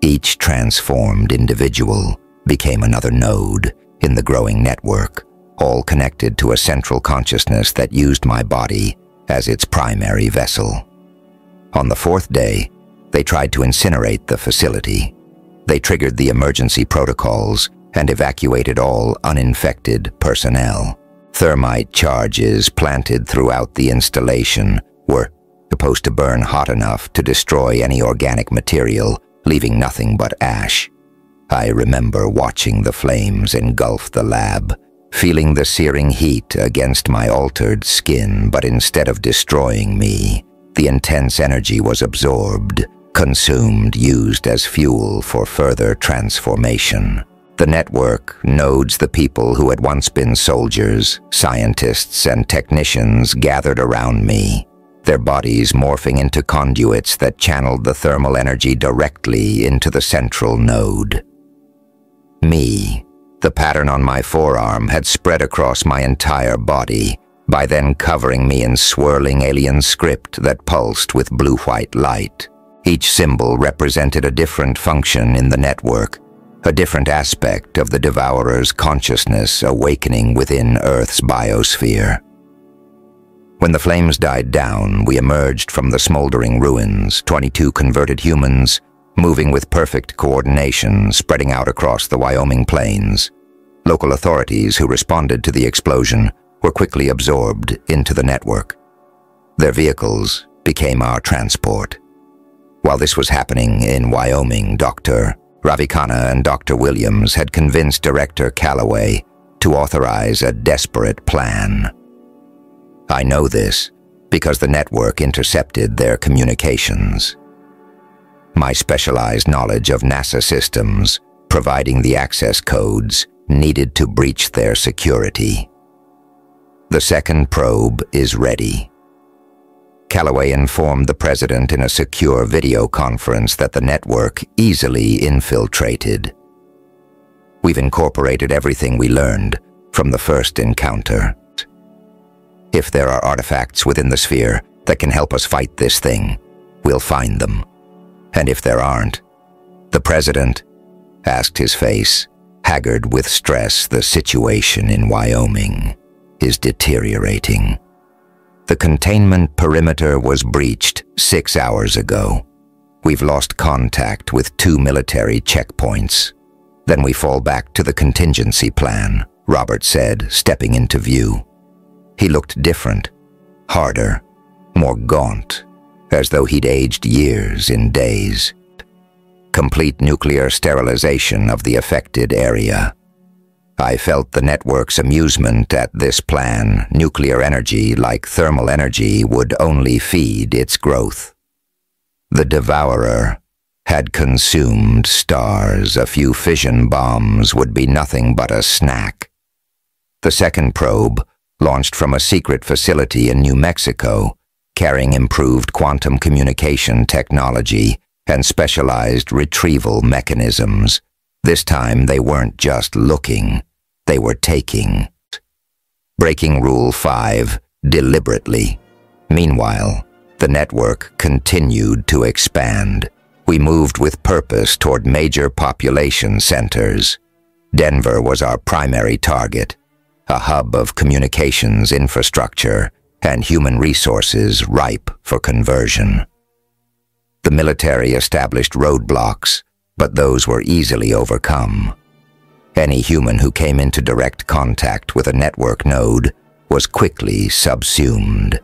Speaker 1: Each transformed individual became another node in the growing network, all connected to a central consciousness that used my body as its primary vessel. On the 4th day, they tried to incinerate the facility. They triggered the emergency protocols and evacuated all uninfected personnel. Thermite charges planted throughout the installation were supposed to burn hot enough to destroy any organic material, leaving nothing but ash. I remember watching the flames engulf the lab, feeling the searing heat against my altered skin, but instead of destroying me, the intense energy was absorbed, consumed, used as fuel for further transformation. The network nodes the people who had once been soldiers, scientists, and technicians gathered around me, their bodies morphing into conduits that channeled the thermal energy directly into the central node. Me, the pattern on my forearm had spread across my entire body, by then covering me in swirling alien script that pulsed with blue-white light. Each symbol represented a different function in the network, a different aspect of the Devourer's consciousness awakening within Earth's biosphere. When the flames died down, we emerged from the smoldering ruins, 22 converted humans, moving with perfect coordination, spreading out across the Wyoming plains. Local authorities who responded to the explosion were quickly absorbed into the network. Their vehicles became our transport. While this was happening in Wyoming, Dr. Ravikant and Dr. Williams had convinced Director Calloway to authorize a desperate plan. I know this because the network intercepted their communications. My specialized knowledge of NASA systems, providing the access codes needed to breach their security. The second probe is ready. Calloway informed the president in a secure video conference that the network easily infiltrated. We've incorporated everything we learned from the first encounter. If there are artifacts within the sphere that can help us fight this thing, we'll find them. And if there aren't, the president asked, his face haggard with stress. The situation in Wyoming is deteriorating. The containment perimeter was breached 6 hours ago. We've lost contact with 2 military checkpoints. Then we fall back to the contingency plan, Robert said, stepping into view. He looked different, harder, more gaunt, as though he'd aged years in days. Complete nuclear sterilization of the affected area. I felt the network's amusement at this plan. Nuclear energy, like thermal energy, would only feed its growth. The Devourer had consumed stars. A few fission bombs would be nothing but a snack. The second probe, launched from a secret facility in New Mexico, carrying improved quantum communication technology and specialized retrieval mechanisms. This time they weren't just looking, they were taking. Breaking Rule 5 deliberately. Meanwhile, the network continued to expand. We moved with purpose toward major population centers. Denver was our primary target, a hub of communications infrastructure and human resources ripe for conversion. The military established roadblocks, but those were easily overcome. Any human who came into direct contact with a network node was quickly subsumed.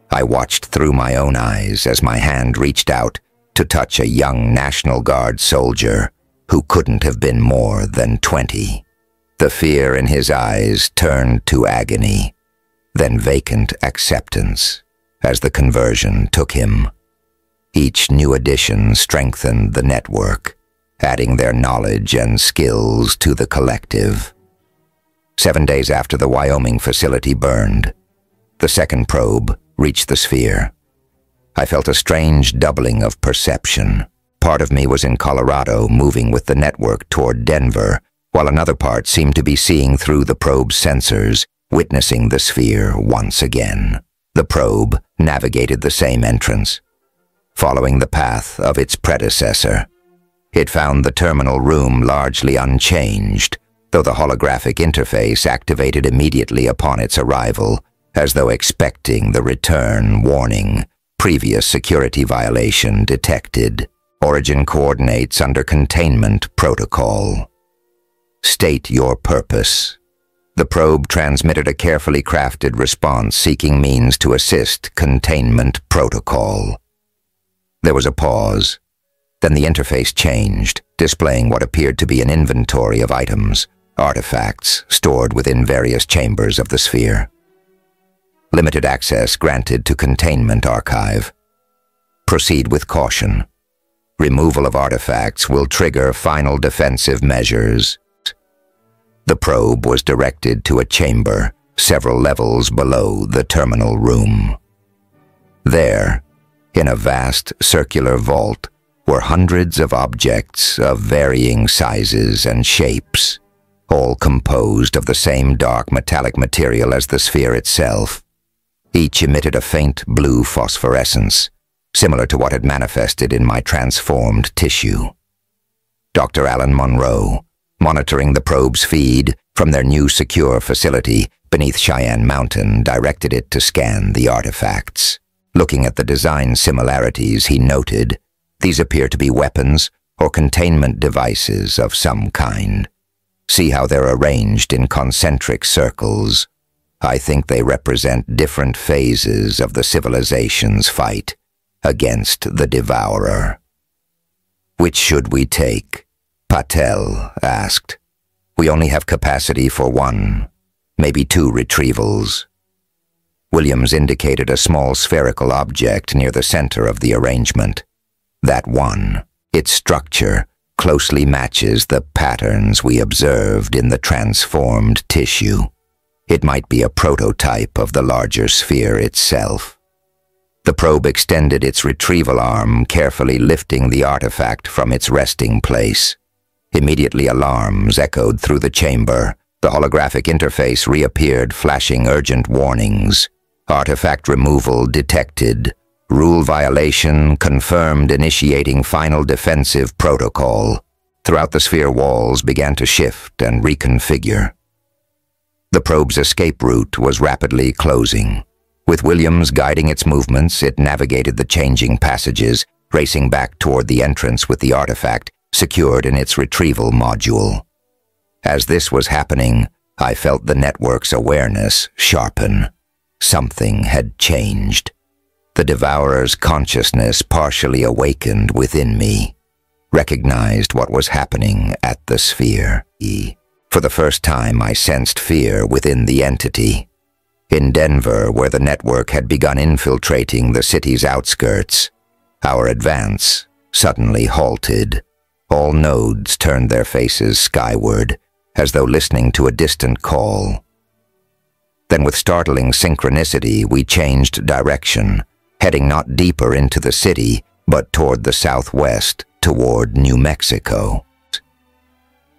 Speaker 1: I watched through my own eyes as my hand reached out to touch a young National Guard soldier, who couldn't have been more than 20. The fear in his eyes turned to agony, then vacant acceptance as the conversion took him. Each new addition strengthened the network, adding their knowledge and skills to the collective. 7 days after the Wyoming facility burned, the second probe reached the sphere. I felt a strange doubling of perception. Part of me was in Colorado, moving with the network toward Denver, while another part seemed to be seeing through the probe's sensors, witnessing the sphere once again. The probe navigated the same entrance, following the path of its predecessor. It found the terminal room largely unchanged, though the holographic interface activated immediately upon its arrival, as though expecting the return warning. Previous security violation detected. Origin coordinates under containment protocol. State your purpose. The probe transmitted a carefully crafted response seeking means to assist containment protocol. There was a pause. Then the interface changed, displaying what appeared to be an inventory of items, artifacts stored within various chambers of the sphere. Limited access granted to Containment Archive. Proceed with caution. Removal of artifacts will trigger final defensive measures. The probe was directed to a chamber several levels below the terminal room. There, in a vast circular vault, were hundreds of objects of varying sizes and shapes, all composed of the same dark metallic material as the sphere itself. Each emitted a faint blue phosphorescence, similar to what had manifested in my transformed tissue. Dr. Alan Monroe, monitoring the probe's feed from their new secure facility beneath Cheyenne Mountain, directed it to scan the artifacts. Looking at the design similarities, he noted, these appear to be weapons or containment devices of some kind. See how they're arranged in concentric circles. I think they represent different phases of the civilization's fight against the Devourer. Which should we take? Patel asked. We only have capacity for one, maybe two retrievals. Williams indicated a small spherical object near the center of the arrangement. That one, its structure, closely matches the patterns we observed in the transformed tissue. It might be a prototype of the larger sphere itself. The probe extended its retrieval arm, carefully lifting the artifact from its resting place. Immediately alarms echoed through the chamber. The holographic interface reappeared, flashing urgent warnings. Artifact removal detected. Rule violation confirmed, initiating final defensive protocol. Throughout the sphere, walls began to shift and reconfigure. The probe's escape route was rapidly closing. With Williams guiding its movements, it navigated the changing passages, racing back toward the entrance with the artifact secured in its retrieval module. As this was happening, I felt the network's awareness sharpen. Something had changed. The Devourer's consciousness partially awakened within me, recognized what was happening at the sphere. For the first time, I sensed fear within the entity. In Denver, where the network had begun infiltrating the city's outskirts, our advance suddenly halted. All nodes turned their faces skyward, as though listening to a distant call. Then with startling synchronicity, we changed direction, heading not deeper into the city, but toward the southwest, toward New Mexico.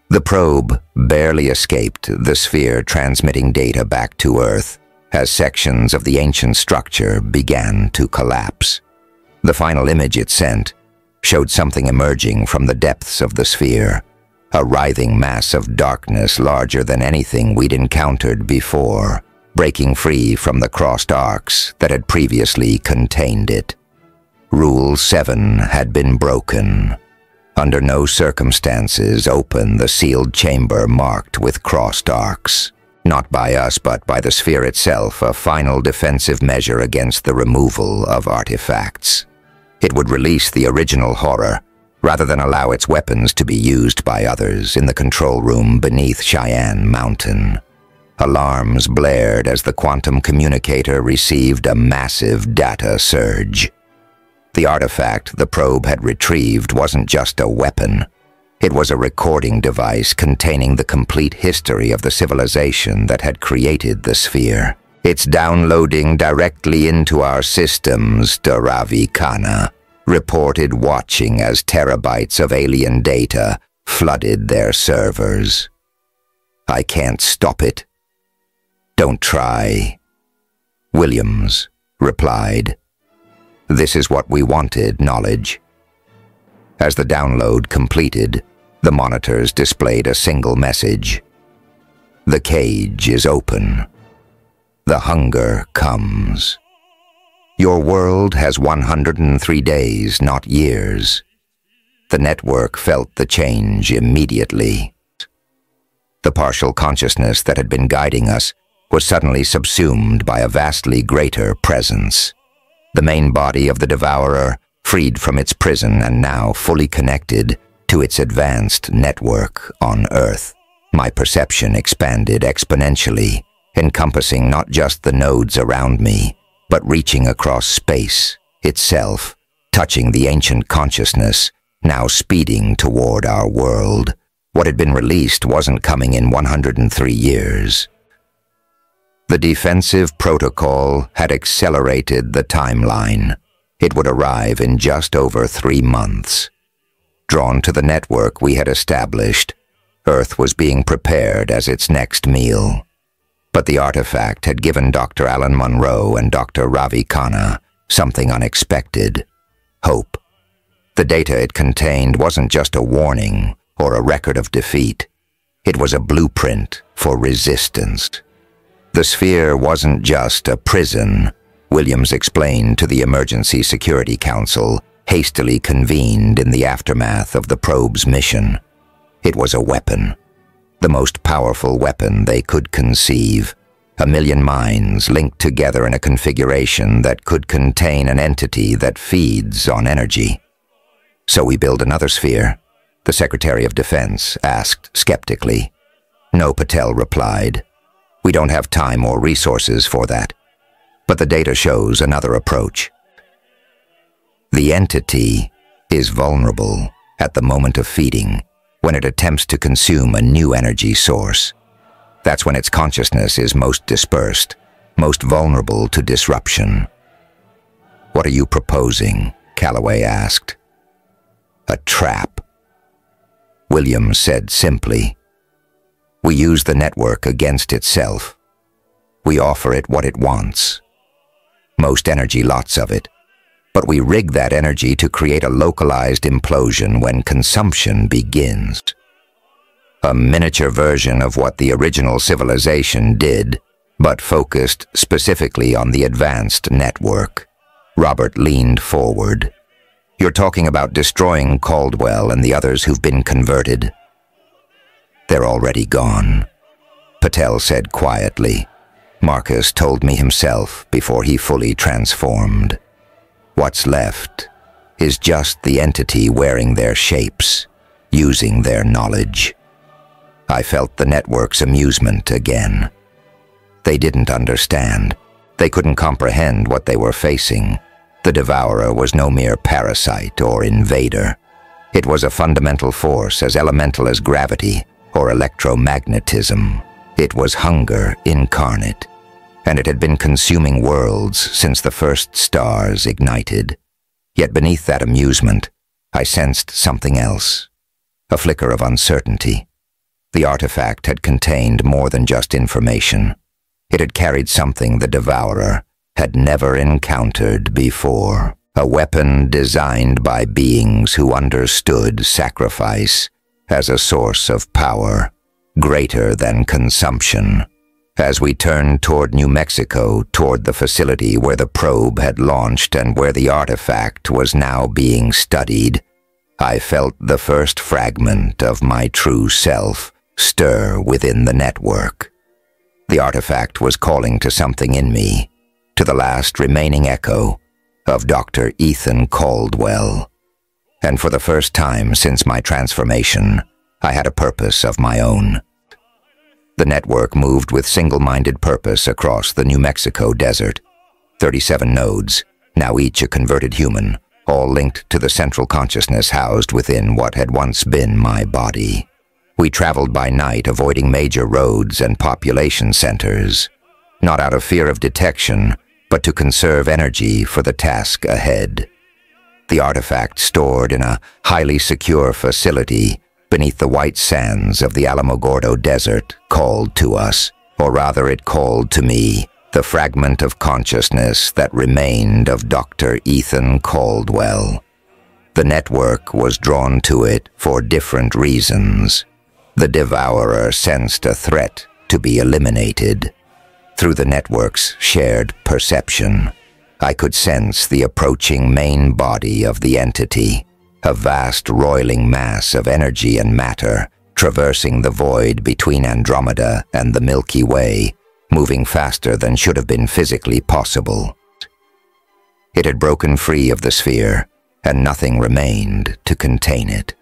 Speaker 1: The probe barely escaped the sphere, transmitting data back to Earth as sections of the ancient structure began to collapse. The final image it sent showed something emerging from the depths of the sphere, a writhing mass of darkness larger than anything we'd encountered before, breaking free from the crossed arcs that had previously contained it. Rule 7 had been broken. Under no circumstances open the sealed chamber marked with crossed arcs. Not by us, but by the sphere itself, a final defensive measure against the removal of artifacts. It would release the original horror, rather than allow its weapons to be used by others in the control room beneath Cheyenne Mountain. Alarms blared as the quantum communicator received a massive data surge. The artifact the probe had retrieved wasn't just a weapon. It was a recording device containing the complete history of the civilization that had created the sphere. It's downloading directly into our systems, Daravikana reported, watching as terabytes of alien data flooded their servers. I can't stop it. Don't try, Williams replied. This is what we wanted, knowledge. As the download completed, the monitors displayed a single message. The cage is open. The hunger comes. Your world has 103 days, not years. The network felt the change immediately. The partial consciousness that had been guiding us was suddenly subsumed by a vastly greater presence. The main body of the Devourer, freed from its prison and now fully connected to its advanced network on Earth. My perception expanded exponentially, encompassing not just the nodes around me, but reaching across space itself, touching the ancient consciousness, now speeding toward our world. What had been released wasn't coming in 103 years. The defensive protocol had accelerated the timeline. It would arrive in just over 3 months. Drawn to the network we had established, Earth was being prepared as its next meal. But the artifact had given Dr. Alan Monroe and Dr. Ravi Khanna something unexpected: hope. The data it contained wasn't just a warning or a record of defeat. It was a blueprint for resistance. The sphere wasn't just a prison, Williams explained to the Emergency Security Council, hastily convened in the aftermath of the probe's mission. It was a weapon, the most powerful weapon they could conceive. 1,000,000 minds linked together in a configuration that could contain an entity that feeds on energy. So we build another sphere? The Secretary of Defense asked skeptically. No, Patel replied. We don't have time or resources for that. But the data shows another approach. The entity is vulnerable at the moment of feeding, when it attempts to consume a new energy source. That's when its consciousness is most dispersed, most vulnerable to disruption. What are you proposing? Calloway asked. A trap, Williams said simply. We use the network against itself. We offer it what it wants. Most energy, lots of it. But we rig that energy to create a localized implosion when consumption begins. A miniature version of what the original civilization did, but focused specifically on the advanced network. Robert leaned forward. You're talking about destroying Caldwell and the others who've been converted? They're already gone, Patel said quietly. Marcus told me himself before he fully transformed. What's left is just the entity wearing their shapes, using their knowledge. I felt the network's amusement again. They didn't understand. They couldn't comprehend what they were facing. The Devourer was no mere parasite or invader. It was a fundamental force as elemental as gravity or electromagnetism. It was hunger incarnate, and it had been consuming worlds since the first stars ignited. Yet beneath that amusement, I sensed something else, a flicker of uncertainty. The artifact had contained more than just information. It had carried something the Devourer had never encountered before, a weapon designed by beings who understood sacrifice as a source of power greater than consumption. As we turned toward New Mexico, toward the facility where the probe had launched and where the artifact was now being studied, I felt the first fragment of my true self stir within the network. The artifact was calling to something in me, to the last remaining echo of Dr. Ethan Caldwell. And for the first time since my transformation, I had a purpose of my own. The network moved with single-minded purpose across the New Mexico desert. 37 nodes, now each a converted human, all linked to the central consciousness housed within what had once been my body. We traveled by night, avoiding major roads and population centers, not out of fear of detection, but to conserve energy for the task ahead. The artifact stored in a highly secure facility beneath the white sands of the Alamogordo Desert called to us, or rather it called to me, the fragment of consciousness that remained of Dr. Ethan Caldwell. The network was drawn to it for different reasons. The Devourer sensed a threat to be eliminated. Through the network's shared perception, I could sense the approaching main body of the entity, a vast roiling mass of energy and matter, traversing the void between Andromeda and the Milky Way, moving faster than should have been physically possible. It had broken free of the sphere, and nothing remained to contain it.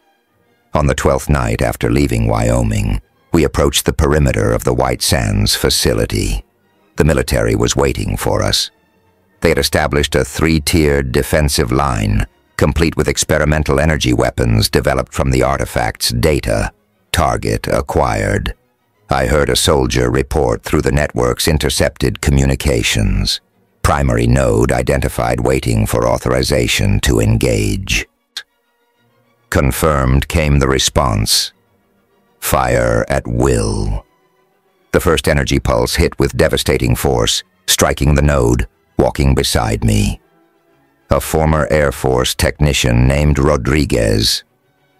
Speaker 1: On the 12th night after leaving Wyoming, we approached the perimeter of the White Sands facility. The military was waiting for us. They had established a 3-tiered defensive line, complete with experimental energy weapons developed from the artifact's data. Target acquired. I heard a soldier report through the network's intercepted communications. Primary node identified, waiting for authorization to engage. Confirmed came the response. Fire at will. The first energy pulse hit with devastating force, striking the node, walking beside me. A former Air Force technician named Rodriguez.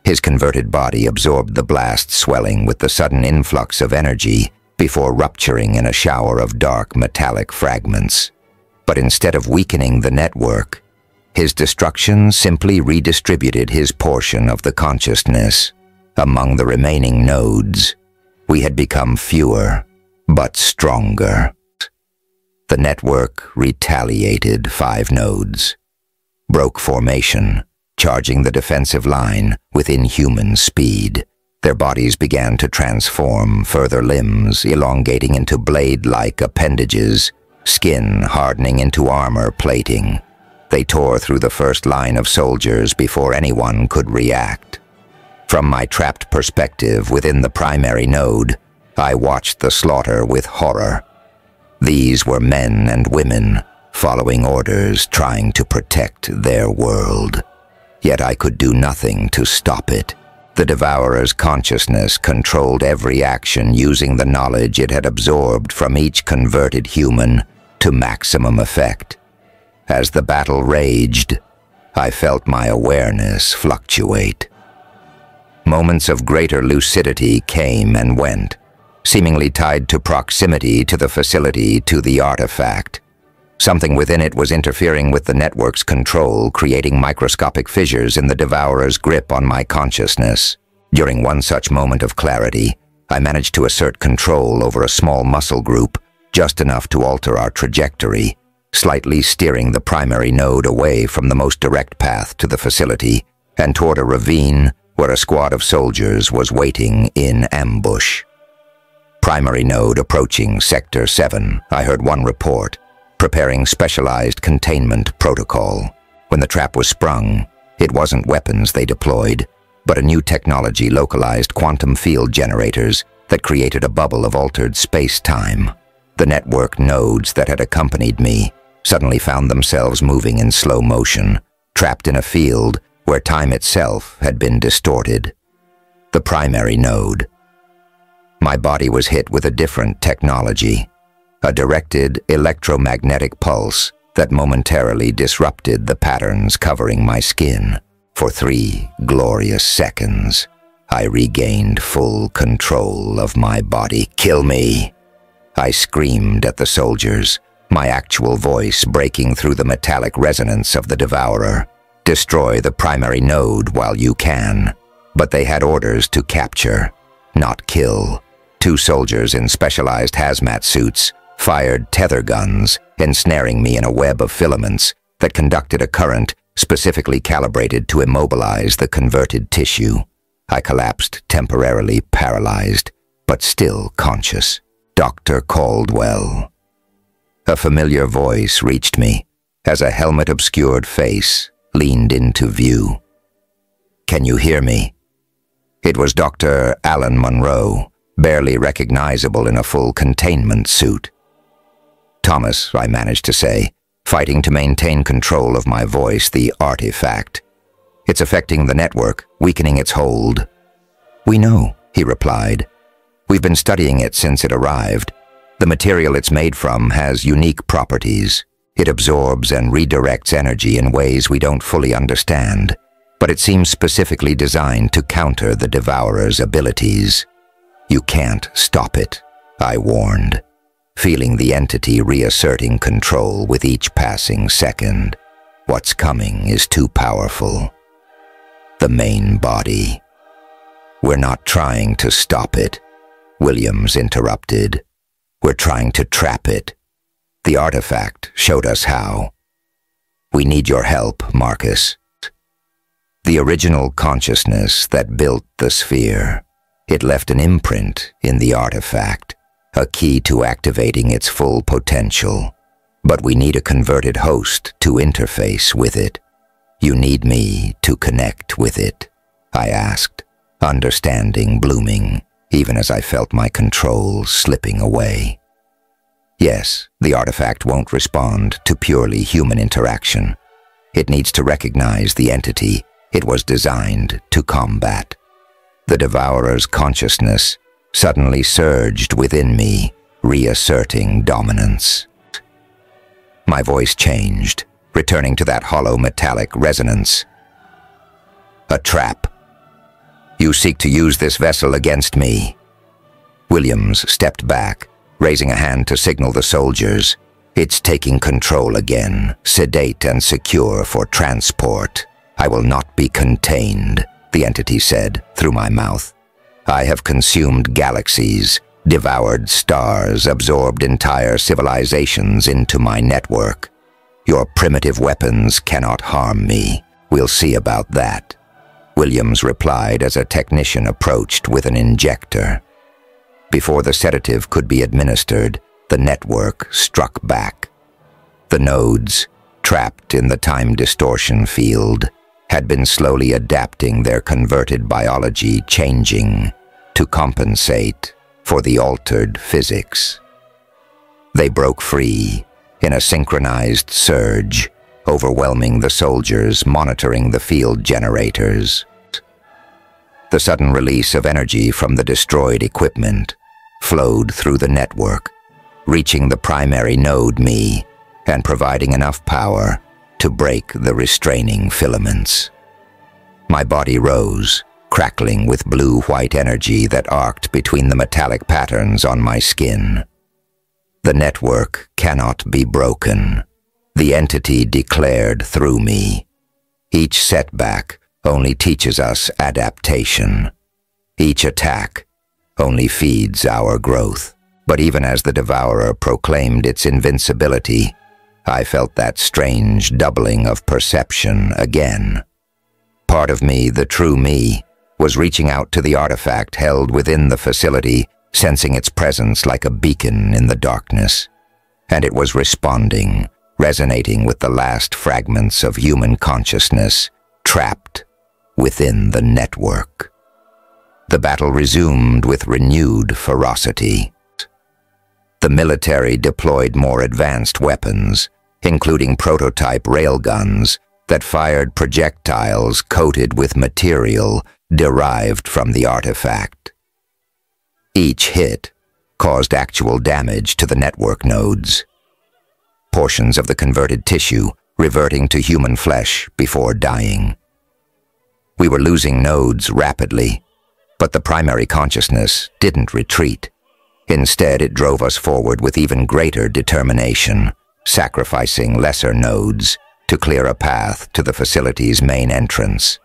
Speaker 1: His converted body absorbed the blast, swelling with the sudden influx of energy before rupturing in a shower of dark metallic fragments. But instead of weakening the network, his destruction simply redistributed his portion of the consciousness among the remaining nodes. We had become fewer, but stronger. The network retaliated 5 nodes. Broke formation, charging the defensive line with inhuman speed. Their bodies began to transform, further limbs elongating into blade-like appendages, skin hardening into armor plating. They tore through the first line of soldiers before anyone could react. From my trapped perspective within the primary node, I watched the slaughter with horror. These were men and women, following orders, trying to protect their world. Yet I could do nothing to stop it. The Devourer's consciousness controlled every action, using the knowledge it had absorbed from each converted human to maximum effect. As the battle raged, I felt my awareness fluctuate. Moments of greater lucidity came and went, seemingly tied to proximity to the facility, to the artifact. Something within it was interfering with the network's control, creating microscopic fissures in the Devourer's grip on my consciousness. During one such moment of clarity, I managed to assert control over a small muscle group, just enough to alter our trajectory, slightly steering the primary node away from the most direct path to the facility and toward a ravine where a squad of soldiers was waiting in ambush. Primary node approaching Sector 7, I heard one report, preparing specialized containment protocol. When the trap was sprung, it wasn't weapons they deployed, but a new technology, localized quantum field generators that created a bubble of altered space-time. The network nodes that had accompanied me suddenly found themselves moving in slow motion, trapped in a field where time itself had been distorted. The primary node. My body was hit with a different technology, a directed electromagnetic pulse that momentarily disrupted the patterns covering my skin. For 3 glorious seconds, I regained full control of my body. "Kill me!" I screamed at the soldiers, my actual voice breaking through the metallic resonance of the Devourer. "Destroy the primary node while you can." But they had orders to capture, not kill. 2 soldiers in specialized hazmat suits fired tether guns, ensnaring me in a web of filaments that conducted a current specifically calibrated to immobilize the converted tissue. I collapsed, temporarily paralyzed, but still conscious. Dr. Caldwell. A familiar voice reached me as a helmet-obscured face leaned into view. "Can you hear me?" It was Dr. Alan Monroe, barely recognizable in a full containment suit. "Thomas," I managed to say, fighting to maintain control of my voice, "the artifact. It's affecting the network, weakening its hold." "We know," he replied. "We've been studying it since it arrived. The material it's made from has unique properties. It absorbs and redirects energy in ways we don't fully understand, but it seems specifically designed to counter the Devourer's abilities." "You can't stop it," I warned, feeling the entity reasserting control with each passing second. "What's coming is too powerful." "The main body." "We're not trying to stop it," Williams interrupted. "We're trying to trap it. The artifact showed us how. We need your help, Marcus." The original consciousness that built the sphere. It left an imprint in the artifact, a key to activating its full potential. But we need a converted host to interface with it. "You need me to connect with it?" I asked, understanding blooming, even as I felt my control slipping away. "Yes, the artifact won't respond to purely human interaction. It needs to recognize the entity it was designed to combat." The Devourer's consciousness suddenly surged within me, reasserting dominance. My voice changed, returning to that hollow metallic resonance. "A trap. You seek to use this vessel against me." Williams stepped back, raising a hand to signal the soldiers. "It's taking control again, sedate and secure for transport. I will not be contained," the entity said through my mouth. "I have consumed galaxies, devoured stars, absorbed entire civilizations into my network. Your primitive weapons cannot harm me. We'll see about that," Williams replied as a technician approached with an injector. Before the sedative could be administered, the network struck back. The nodes, trapped in the time distortion field, had been slowly adapting their converted biology, changing to compensate for the altered physics. They broke free in a synchronized surge, overwhelming the soldiers monitoring the field generators. The sudden release of energy from the destroyed equipment flowed through the network, reaching the primary node me and providing enough power to break the restraining filaments. My body rose, crackling with blue-white energy that arced between the metallic patterns on my skin. "The network cannot be broken," the entity declared through me. "Each setback only teaches us adaptation. Each attack only feeds our growth." But even as the Devourer proclaimed its invincibility, I felt that strange doubling of perception again. Part of me, the true me, was reaching out to the artifact held within the facility, sensing its presence like a beacon in the darkness. And it was responding, resonating with the last fragments of human consciousness, trapped within the network. The battle resumed with renewed ferocity. The military deployed more advanced weapons, including prototype railguns that fired projectiles coated with material derived from the artifact. Each hit caused actual damage to the network nodes, portions of the converted tissue reverting to human flesh before dying. We were losing nodes rapidly, but the primary consciousness didn't retreat. Instead, it drove us forward with even greater determination, sacrificing lesser nodes to clear a path to the facility's main entrance.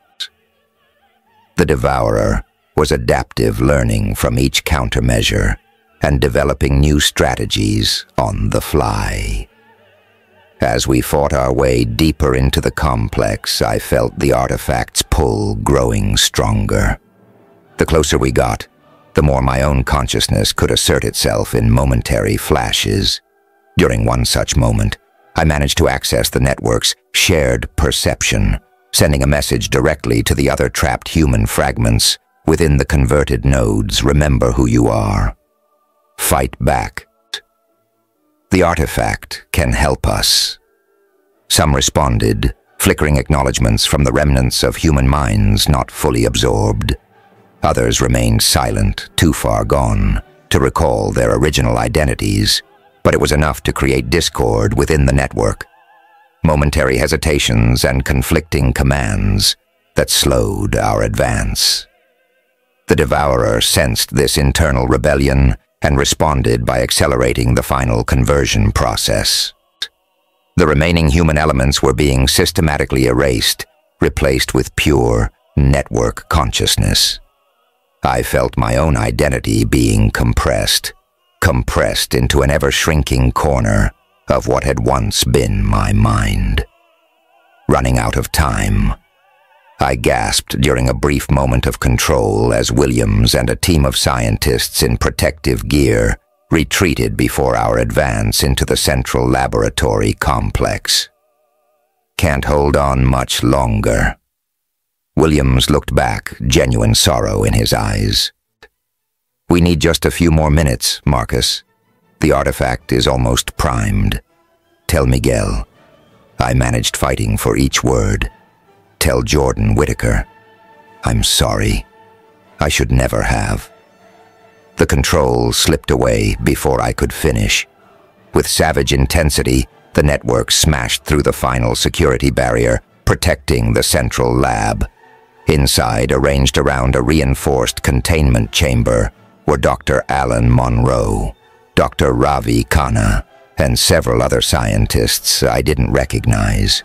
Speaker 1: The Devourer was adaptive, learning from each countermeasure and developing new strategies on the fly. As we fought our way deeper into the complex, I felt the artifact's pull growing stronger. The closer we got, the more my own consciousness could assert itself in momentary flashes. During one such moment, I managed to access the network's shared perception, sending a message directly to the other trapped human fragments within the converted nodes. Remember who you are. Fight back. The artifact can help us. Some responded, flickering acknowledgments from the remnants of human minds not fully absorbed. Others remained silent, too far gone to recall their original identities, but it was enough to create discord within the network. Momentary hesitations and conflicting commands that slowed our advance. The Devourer sensed this internal rebellion and responded by accelerating the final conversion process. The remaining human elements were being systematically erased, replaced with pure network consciousness. I felt my own identity being compressed into an ever-shrinking corner of what had once been my mind. Running out of time, I gasped during a brief moment of control as Williams and a team of scientists in protective gear retreated before our advance into the central laboratory complex. Can't hold on much longer. Williams looked back, genuine sorrow in his eyes. We need just a few more minutes, Marcus. The artifact is almost primed. Tell Miguel. I managed fighting for each word. Tell Jordan Whitaker. I'm sorry. I should never have. The control slipped away before I could finish. With savage intensity, the network smashed through the final security barrier, protecting the central lab. Inside, arranged around a reinforced containment chamber, were Dr. Alan Monroe, Dr. Ravi Khanna, and several other scientists I didn't recognize.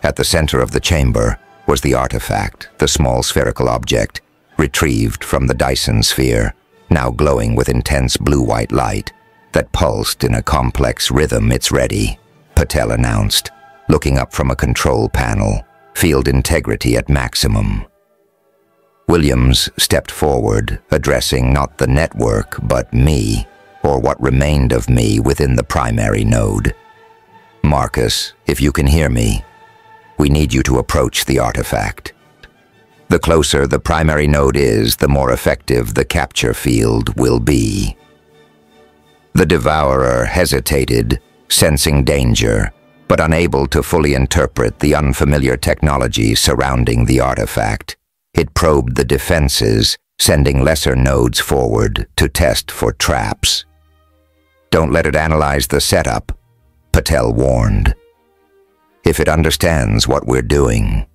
Speaker 1: At the center of the chamber was the artifact, the small spherical object, retrieved from the Dyson sphere, now glowing with intense blue-white light, that pulsed in a complex rhythm. It's ready, Patel announced, looking up from a control panel, field integrity at maximum. Williams stepped forward, addressing not the network, but me, or what remained of me within the primary node. Marcus, if you can hear me, we need you to approach the artifact. The closer the primary node is, the more effective the capture field will be. The Devourer hesitated, sensing danger, but unable to fully interpret the unfamiliar technology surrounding the artifact. It probed the defenses, sending lesser nodes forward to test for traps. Don't let it analyze the setup, Patel warned. If it understands what we're doing.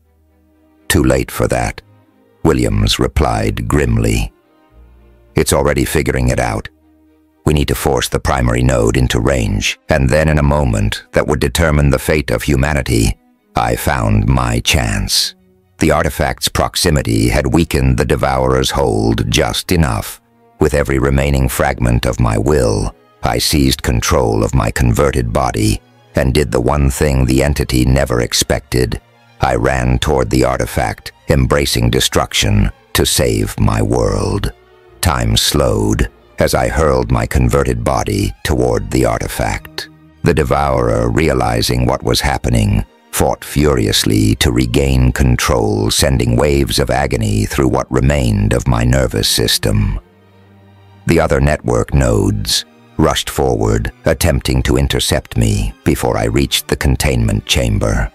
Speaker 1: Too late for that, Williams replied grimly. It's already figuring it out. We need to force the primary node into range, and then in a moment that would determine the fate of humanity, I found my chance. The artifact's proximity had weakened the Devourer's hold just enough. With every remaining fragment of my will, I seized control of my converted body and did the one thing the entity never expected. I ran toward the artifact, embracing destruction to save my world. Time slowed as I hurled my converted body toward the artifact. The Devourer, realizing what was happening, fought furiously to regain control, sending waves of agony through what remained of my nervous system. The other network nodes rushed forward, attempting to intercept me before I reached the containment chamber.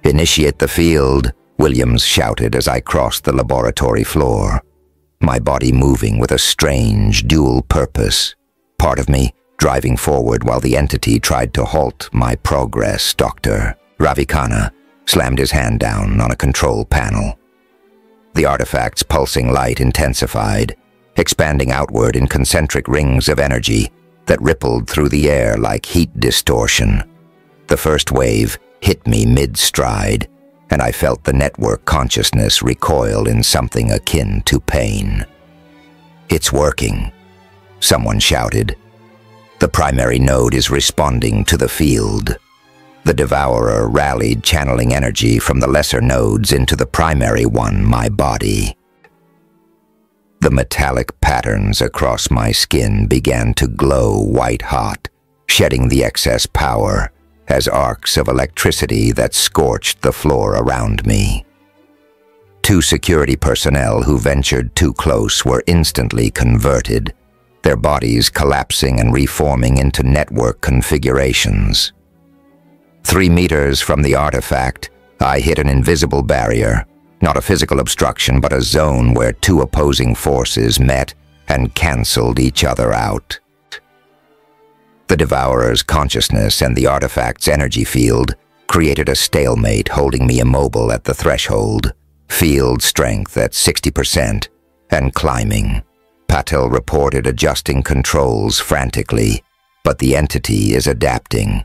Speaker 1: Initiate the field, Williams shouted as I crossed the laboratory floor, my body moving with a strange dual purpose. Part of me driving forward while the entity tried to halt my progress. Dr. Ravi Khanna slammed his hand down on a control panel. The artifact's pulsing light intensified, expanding outward in concentric rings of energy that rippled through the air like heat distortion. The first wave hit me mid-stride, and I felt the network consciousness recoil in something akin to pain. It's working, someone shouted. The primary node is responding to the field. The Devourer rallied, channeling energy from the lesser nodes into the primary one, my body. The metallic patterns across my skin began to glow white-hot, shedding the excess power as arcs of electricity that scorched the floor around me. 2 security personnel who ventured too close were instantly converted, their bodies collapsing and reforming into network configurations. 3 meters from the artifact, I hit an invisible barrier, not a physical obstruction but a zone where 2 opposing forces met and canceled each other out. The Devourer's consciousness and the artifact's energy field created a stalemate, holding me immobile at the threshold, field strength at 60% and climbing. Patel reported adjusting controls frantically, but the entity is adapting.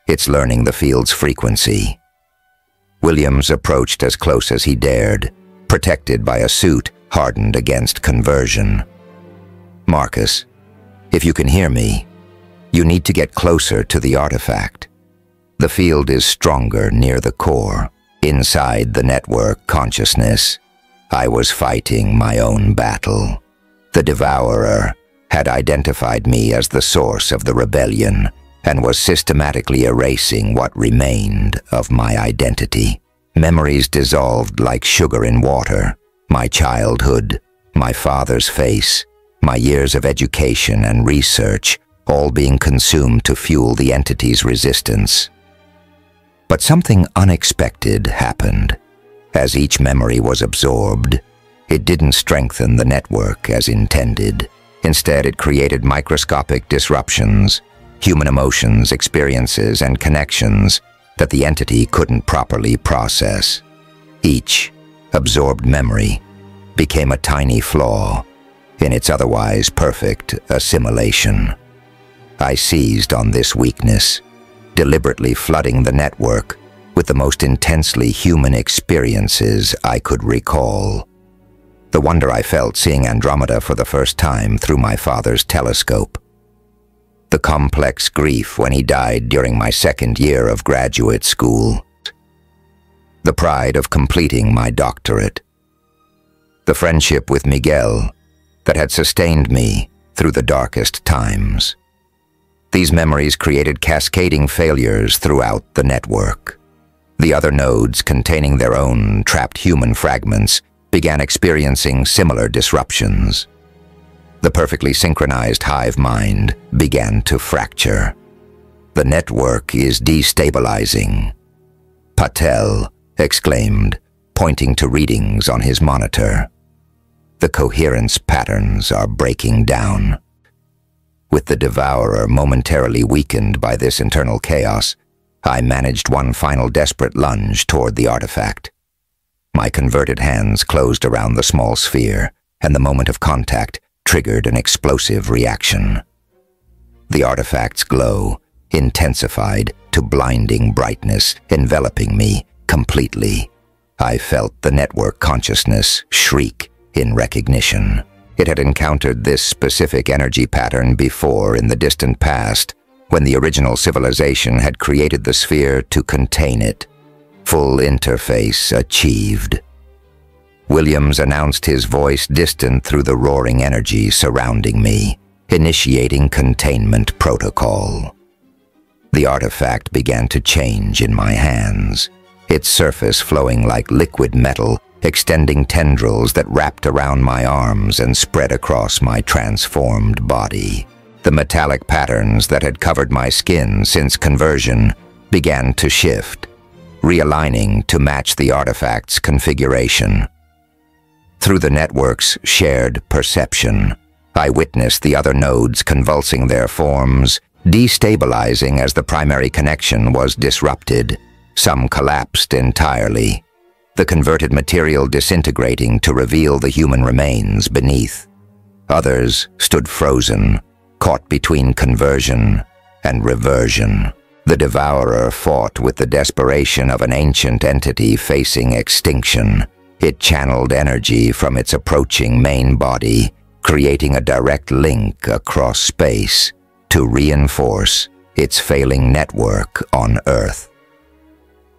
Speaker 1: It's learning the field's frequency. Williams approached as close as he dared, protected by a suit hardened against conversion. "Marcus, if you can hear me, you need to get closer to the artifact. The field is stronger near the core. Inside the network consciousness, I was fighting my own battle. The Devourer had identified me as the source of the rebellion and was systematically erasing what remained of my identity. Memories dissolved like sugar in water. My childhood, my father's face, my years of education and research, all being consumed to fuel the entity's resistance. But something unexpected happened. As each memory was absorbed, it didn't strengthen the network as intended. Instead, it created microscopic disruptions, human emotions, experiences, and connections that the entity couldn't properly process. Each absorbed memory became a tiny flaw in its otherwise perfect assimilation. I seized on this weakness, deliberately flooding the network with the most intensely human experiences I could recall. The wonder I felt seeing Andromeda for the first time through my father's telescope. The complex grief when he died during my 2nd year of graduate school. The pride of completing my doctorate. The friendship with Miguel that had sustained me through the darkest times. These memories created cascading failures throughout the network. The other nodes, containing their own trapped human fragments, began experiencing similar disruptions. The perfectly synchronized hive mind began to fracture. The network is destabilizing. Patel exclaimed, pointing to readings on his monitor. The coherence patterns are breaking down. With the Devourer momentarily weakened by this internal chaos, I managed one final desperate lunge toward the artifact. My converted hands closed around the small sphere, and the moment of contact triggered an explosive reaction. The artifact's glow intensified to blinding brightness, enveloping me completely. I felt the network consciousness shriek in recognition. It had encountered this specific energy pattern before in the distant past, when the original civilization had created the sphere to contain it. Full interface achieved. Williams announced, his voice distant through the roaring energy surrounding me, initiating containment protocol. The artifact began to change in my hands, its surface flowing like liquid metal, extending tendrils that wrapped around my arms and spread across my transformed body. The metallic patterns that had covered my skin since conversion began to shift, realigning to match the artifact's configuration. Through the network's shared perception, I witnessed the other nodes convulsing their forms, destabilizing as the primary connection was disrupted. Some collapsed entirely, the converted material disintegrating to reveal the human remains beneath. Others stood frozen, caught between conversion and reversion. The Devourer fought with the desperation of an ancient entity facing extinction. It channeled energy from its approaching main body, creating a direct link across space to reinforce its failing network on Earth.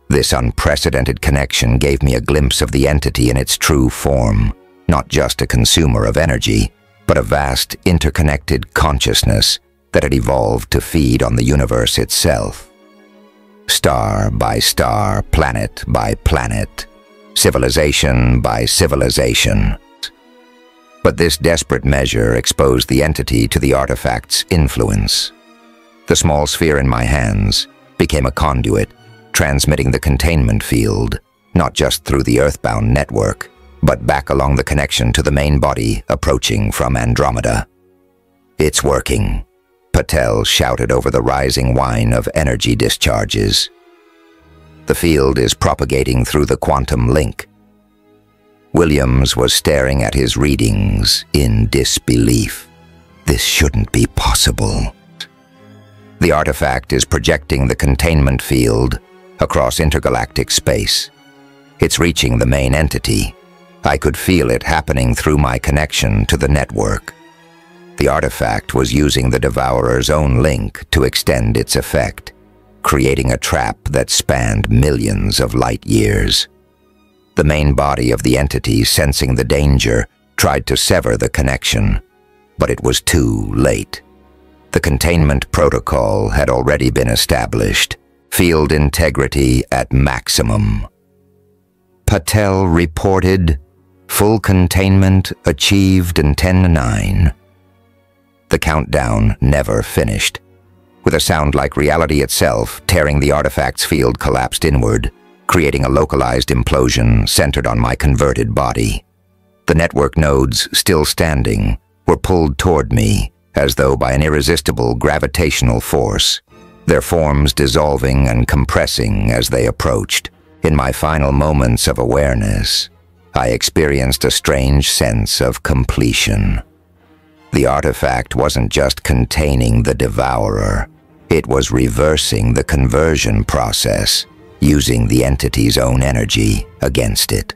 Speaker 1: This unprecedented connection gave me a glimpse of the entity in its true form, not just a consumer of energy, but a vast interconnected consciousness that had evolved to feed on the universe itself. Star by star, planet by planet, civilization by civilization. But this desperate measure exposed the entity to the artifact's influence. The small sphere in my hands became a conduit, transmitting the containment field, not just through the earthbound network, but back along the connection to the main body approaching from Andromeda. "It's working," Patel shouted over the rising whine of energy discharges. "The field is propagating through the quantum link." Williams was staring at his readings in disbelief. "This shouldn't be possible." "The artifact is projecting the containment field across intergalactic space. It's reaching the main entity. I could feel it happening through my connection to the network." The artifact was using the Devourer's own link to extend its effect, creating a trap that spanned millions of light years. The main body of the entity, sensing the danger, tried to sever the connection, but it was too late. The containment protocol had already been established, field integrity at maximum. Patel reported, "Full containment achieved in 10-9. The countdown never finished. With a sound like reality itself tearing the artifact's field collapsed inward, creating a localized implosion centered on my converted body. The network nodes, still standing, were pulled toward me, as though by an irresistible gravitational force, their forms dissolving and compressing as they approached. In my final moments of awareness, I experienced a strange sense of completion. The artifact wasn't just containing the Devourer, it was reversing the conversion process, using the entity's own energy against it.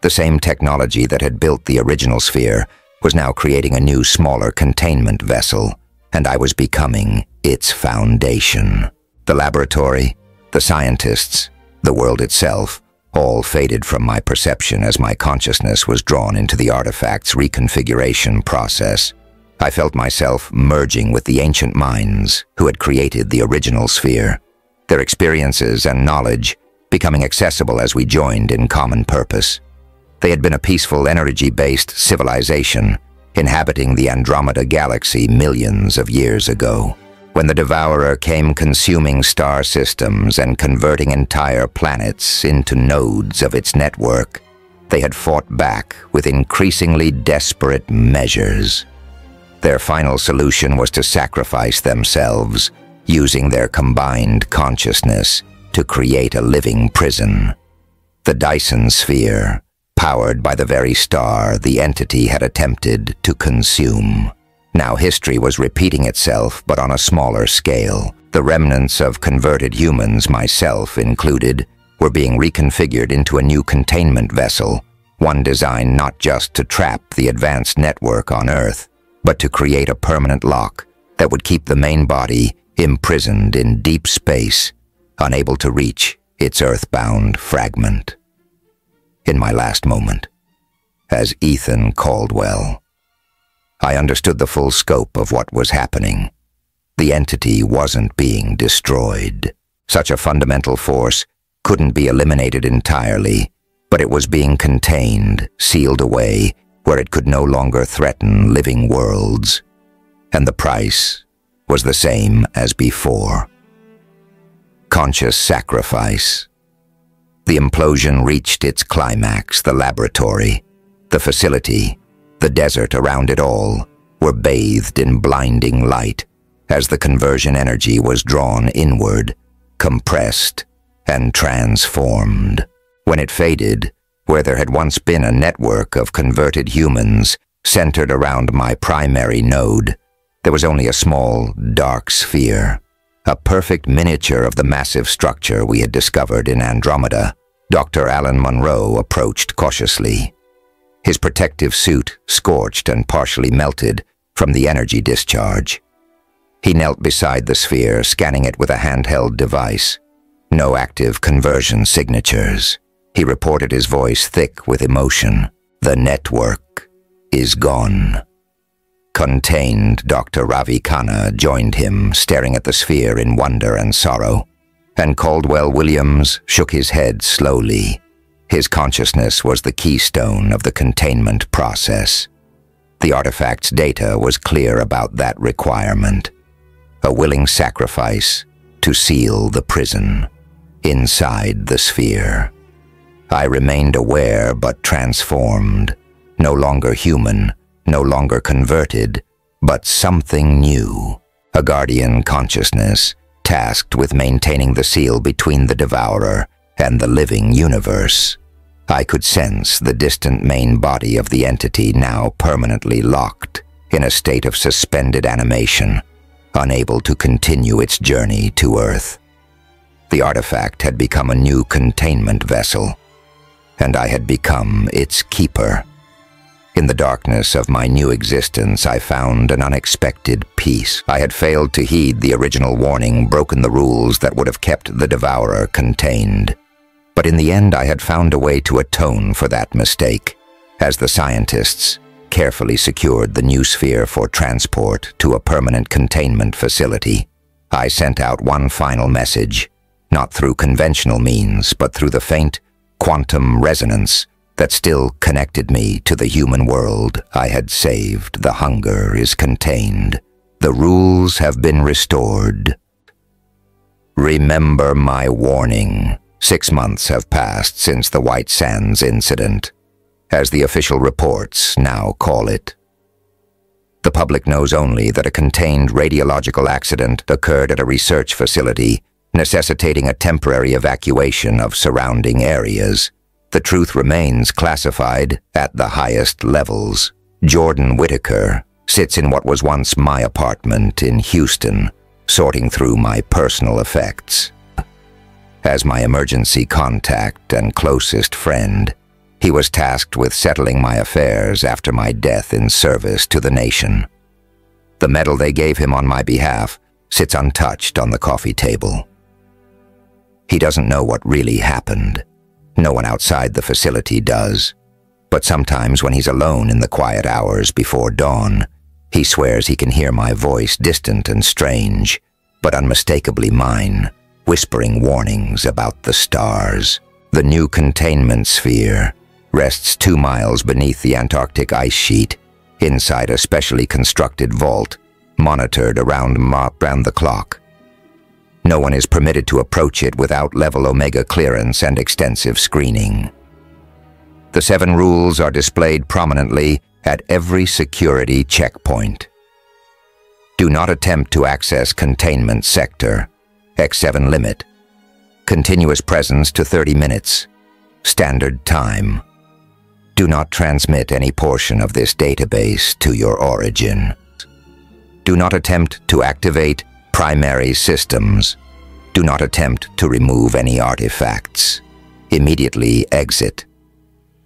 Speaker 1: The same technology that had built the original sphere was now creating a new, smaller containment vessel, and I was becoming its foundation. The laboratory, the scientists, the world itself, all faded from my perception as my consciousness was drawn into the artifact's reconfiguration process. I felt myself merging with the ancient minds who had created the original sphere, their experiences and knowledge becoming accessible as we joined in common purpose. They had been a peaceful, energy-based civilization inhabiting the Andromeda galaxy millions of years ago. When the Devourer came consuming star systems and converting entire planets into nodes of its network, they had fought back with increasingly desperate measures. Their final solution was to sacrifice themselves, using their combined consciousness to create a living prison. The Dyson sphere, powered by the very star the entity had attempted to consume. Now history was repeating itself, but on a smaller scale. The remnants of converted humans, myself included, were being reconfigured into a new containment vessel, one designed not just to trap the advanced network on Earth, but to create a permanent lock that would keep the main body imprisoned in deep space, unable to reach its earthbound fragment. In my last moment, as Ethan Caldwell, I understood the full scope of what was happening. The entity wasn't being destroyed. Such a fundamental force couldn't be eliminated entirely, but it was being contained, sealed away, where it could no longer threaten living worlds. And the price was the same as before. Conscious sacrifice. The implosion reached its climax. The laboratory, the facility, the desert around it all were bathed in blinding light as the conversion energy was drawn inward, compressed, and transformed. When it faded, where there had once been a network of converted humans centered around my primary node, there was only a small, dark sphere, a perfect miniature of the massive structure we had discovered in Andromeda. Dr. Alan Monroe approached cautiously, his protective suit scorched and partially melted from the energy discharge. He knelt beside the sphere, scanning it with a handheld device. No active conversion signatures. He reported, his voice thick with emotion. The network is gone. Contained, Dr. Ravi Khanna joined him, staring at the sphere in wonder and sorrow. And Caldwell Williams shook his head slowly. His consciousness was the keystone of the containment process. The artifact's data was clear about that requirement. A willing sacrifice to seal the prison inside the sphere. I remained aware but transformed, no longer human, no longer converted, but something new. A guardian consciousness, tasked with maintaining the seal between the devourer and the living universe. I could sense the distant main body of the entity now permanently locked in a state of suspended animation, unable to continue its journey to Earth. The artifact had become a new containment vessel, and I had become its keeper. In the darkness of my new existence, I found an unexpected peace. I had failed to heed the original warning, broken the rules that would have kept the devourer contained. But in the end, I had found a way to atone for that mistake, as the scientists carefully secured the new sphere for transport to a permanent containment facility. I sent out one final message, not through conventional means, but through the faint quantum resonance that still connected me to the human world I had saved. The hunger is contained. The rules have been restored. Remember my warning. 6 months have passed since the White Sands incident, as the official reports now call it. The public knows only that a contained radiological accident occurred at a research facility, necessitating a temporary evacuation of surrounding areas. The truth remains classified at the highest levels. Jordan Whitaker sits in what was once my apartment in Houston, sorting through my personal effects. As my emergency contact and closest friend, he was tasked with settling my affairs after my death in service to the nation. The medal they gave him on my behalf sits untouched on the coffee table. He doesn't know what really happened. No one outside the facility does. But sometimes when he's alone in the quiet hours before dawn, he swears he can hear my voice, distant and strange, but unmistakably mine, whispering warnings about the stars. The new containment sphere rests 2 miles beneath the Antarctic ice sheet, inside a specially constructed vault, monitored around the clock. No one is permitted to approach it without level Omega clearance and extensive screening. The 7 rules are displayed prominently at every security checkpoint. Do not attempt to access containment sector. X7 limit. Continuous presence to 30 minutes. Standard time. Do not transmit any portion of this database to your origin. Do not attempt to activate primary systems. Do not attempt to remove any artifacts. Immediately exit.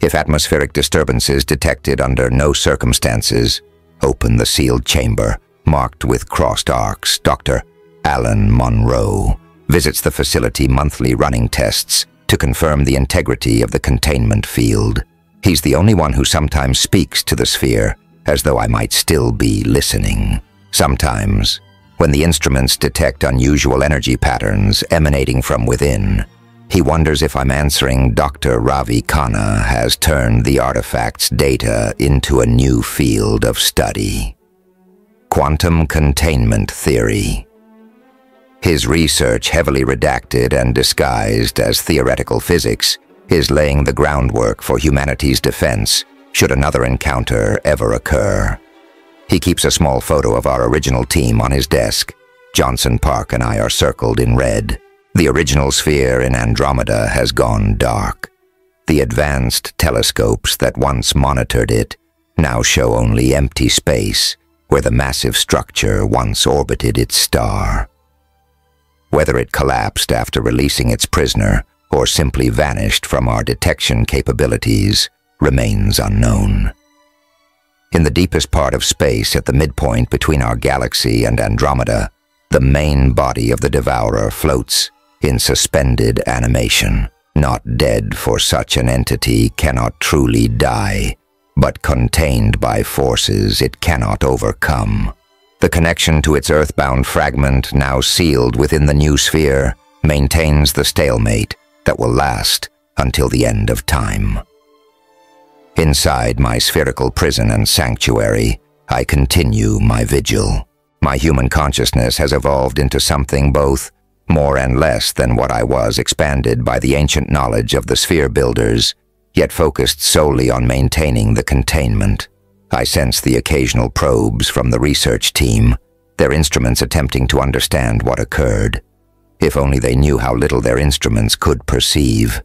Speaker 1: If atmospheric disturbances detected under no circumstances, open the sealed chamber, marked with crossed arcs. Dr. Alan Monroe visits the facility monthly, running tests to confirm the integrity of the containment field. He's the only one who sometimes speaks to the sphere, as though I might still be listening. Sometimes, when the instruments detect unusual energy patterns emanating from within, he wonders if I'm answering. Dr. Ravi Khanna has turned the artifact's data into a new field of study. Quantum containment theory. His research, heavily redacted and disguised as theoretical physics, is laying the groundwork for humanity's defense should another encounter ever occur. He keeps a small photo of our original team on his desk. Johnson Park and I are circled in red. The original sphere in Andromeda has gone dark. The advanced telescopes that once monitored it now show only empty space where the massive structure once orbited its star. Whether it collapsed after releasing its prisoner or simply vanished from our detection capabilities remains unknown. In the deepest part of space, at the midpoint between our galaxy and Andromeda, the main body of the Devourer floats in suspended animation. Not dead, for such an entity cannot truly die, but contained by forces it cannot overcome. The connection to its earthbound fragment, now sealed within the new sphere, maintains the stalemate that will last until the end of time. Inside my spherical prison and sanctuary, I continue my vigil. My human consciousness has evolved into something both more and less than what I was, expanded by the ancient knowledge of the sphere builders, yet focused solely on maintaining the containment. I sense the occasional probes from the research team, their instruments attempting to understand what occurred. If only they knew how little their instruments could perceive.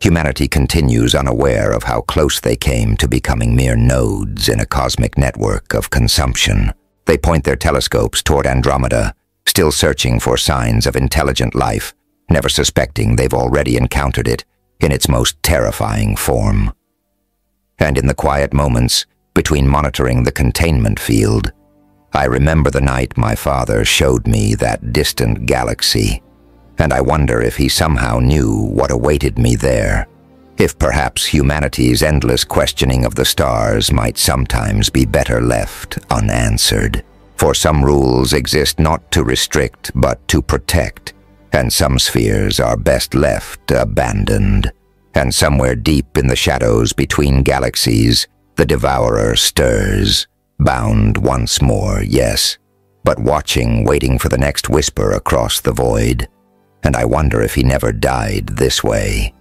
Speaker 1: Humanity continues unaware of how close they came to becoming mere nodes in a cosmic network of consumption. They point their telescopes toward Andromeda, still searching for signs of intelligent life, never suspecting they've already encountered it in its most terrifying form. And in the quiet moments between monitoring the containment field, I remember the night my father showed me that distant galaxy, and I wonder if he somehow knew what awaited me there, if perhaps humanity's endless questioning of the stars might sometimes be better left unanswered. For some rules exist not to restrict but to protect, and some spheres are best left abandoned. And somewhere deep in the shadows between galaxies, the Devourer stirs, bound once more, yes, but watching, waiting for the next whisper across the void. And I wonder if he never died this way.